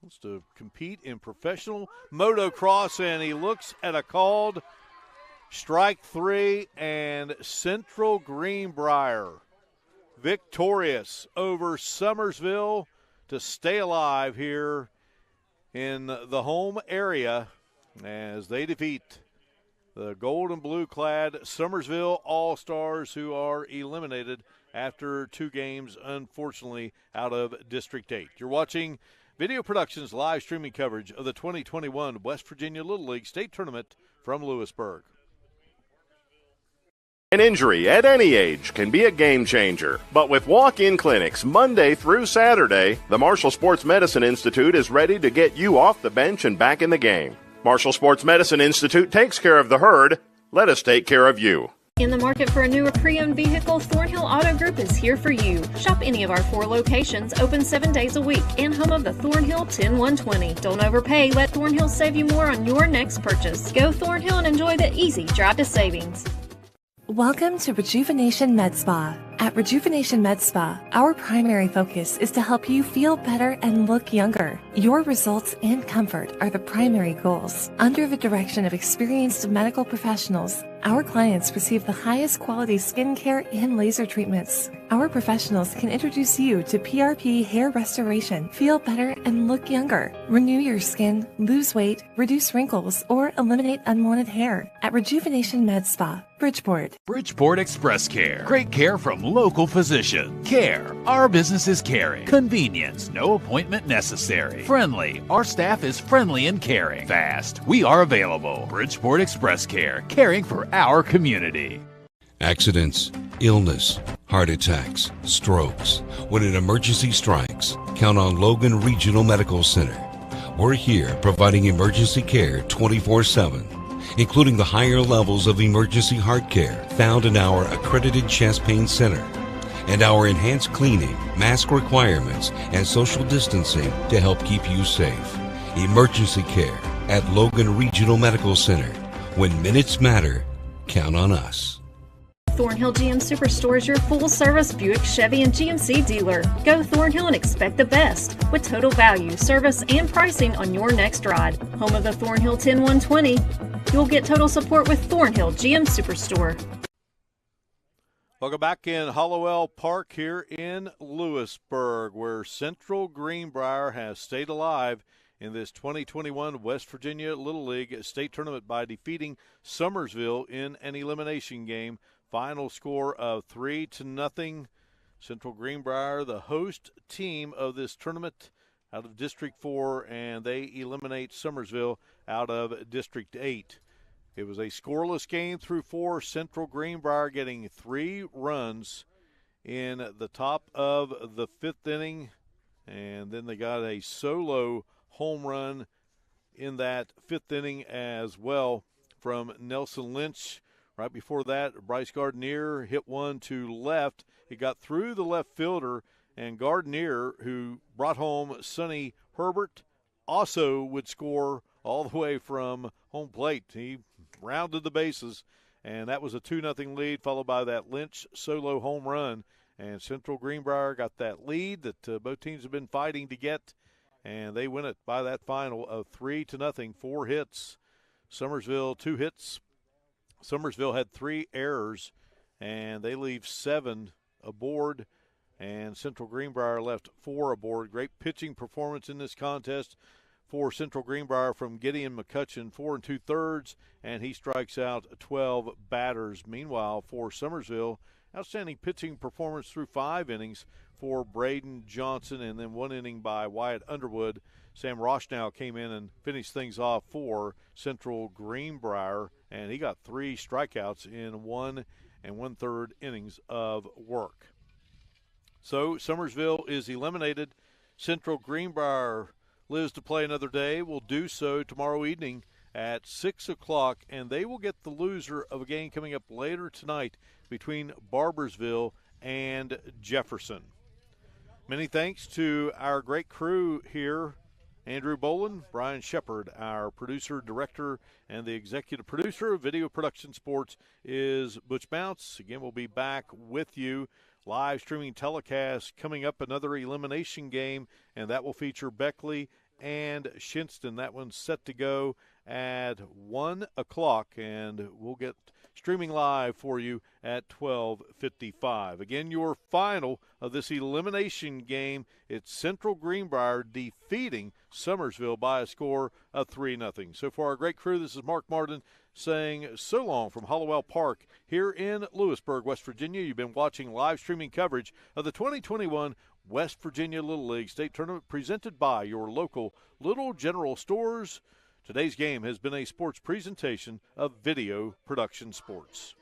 Wants to compete in professional motocross, and he looks at a called strike 3, and Central Greenbrier victorious over Summersville to stay alive here in the home area as they defeat the gold and blue clad Summersville All-Stars, who are eliminated after 2 games, unfortunately, out of District 8. You're watching Video Productions live streaming coverage of the 2021 West Virginia Little League State Tournament from Lewisburg. An injury at any age can be a game changer, but with walk-in clinics Monday through Saturday, the Marshall Sports Medicine Institute is ready to get you off the bench and back in the game. Marshall Sports Medicine Institute takes care of the herd. Let us take care of you. In the market for a newer pre-owned vehicle, Thornhill Auto Group is here for you. Shop any of our 4 locations, open 7 days a week, and home of the Thornhill 10120. Don't overpay. Let Thornhill save you more on your next purchase. Go Thornhill and enjoy the easy drive to savings. Welcome to Rejuvenation Med Spa. At Rejuvenation Med Spa, our primary focus is to help you feel better and look younger. Your results and comfort are the primary goals. Under the direction of experienced medical professionals, our clients receive the highest quality skincare and laser treatments. Our professionals can introduce you to PRP hair restoration, feel better and look younger, renew your skin, lose weight, reduce wrinkles, or eliminate unwanted hair. At Rejuvenation Med Spa, Bridgeport. Bridgeport Express Care. Great care from local physician. Care. Our business is caring. Convenience. No appointment necessary. Friendly. Our staff is friendly and caring. Fast. We are available. Bridgeport Express Care. Caring for our community. Accidents, illness, heart attacks, strokes. When an emergency strikes, count on Logan Regional Medical Center. We're here providing emergency care 24/7, including the higher levels of emergency heart care found in our accredited chest pain center, and our enhanced cleaning, mask requirements, and social distancing to help keep you safe. Emergency care at Logan Regional Medical Center. When minutes matter, count on us. Thornhill GM Superstore is your full-service Buick, Chevy, and GMC dealer. Go Thornhill and expect the best with total value, service, and pricing on your next ride. Home of the Thornhill 10120. You'll get total support with Thornhill GM Superstore. Welcome back in Hollowell Park here in Lewisburg, where Central Greenbrier has stayed alive in this 2021 West Virginia Little League State Tournament by defeating Summersville in an elimination game. Final score of 3-0. Central Greenbrier, the host team of this tournament out of District 4, and they eliminate Summersville out of District 8. It was a scoreless game through 4. Central Greenbrier getting 3 runs in the top of the 5th inning, and then they got a solo home run in that 5th inning as well from Nelson Lynch. Right before that, Bryce Gardenier hit one to left. It got through the left fielder, and Gardenier, who brought home Sonny Herbert, also would score all the way from home plate. He rounded the bases, and that was a 2-0 lead, followed by that Lynch solo home run. And Central Greenbrier got that lead that both teams have been fighting to get, and they win it by that final of 3-0, 4 hits. Summersville, 2 hits. Summersville had 3 errors, and they leave 7 aboard, and Central Greenbrier left 4 aboard. Great pitching performance in this contest for Central Greenbrier from Gideon McCutcheon, 4 2/3, and he strikes out 12 batters. Meanwhile, for Summersville, outstanding pitching performance through 5 innings for Braden Johnson, and then 1 inning by Wyatt Underwood. Sam Roshnow came in and finished things off for Central Greenbrier, and he got 3 strikeouts in 1 1/3 innings of work. So Summersville is eliminated. Central Greenbrier lives to play another day. Will do so tomorrow evening at 6 o'clock, and they will get the loser of a game coming up later tonight between Barbersville and Jefferson. Many thanks to our great crew here Andrew Boland, Brian Shepard, our producer, director, and the executive producer of Video Production Sports is Butch Bounce. Again, we'll be back with you. Live streaming telecast coming up, another elimination game, and that will feature Beckley and Shinston. That one's set to go at 1 o'clock, and we'll get streaming live for you at 12:55. Again, your final of this elimination game, it's Central Greenbrier defeating Summersville by a score of 3-0. So for our great crew, this is Mark Martin saying so long from Hollowell Park here in Lewisburg, West Virginia. You've been watching live streaming coverage of the 2021 West Virginia Little League State Tournament presented by your local Little General Stores. Today's game has been a sports presentation of Video Production Sports.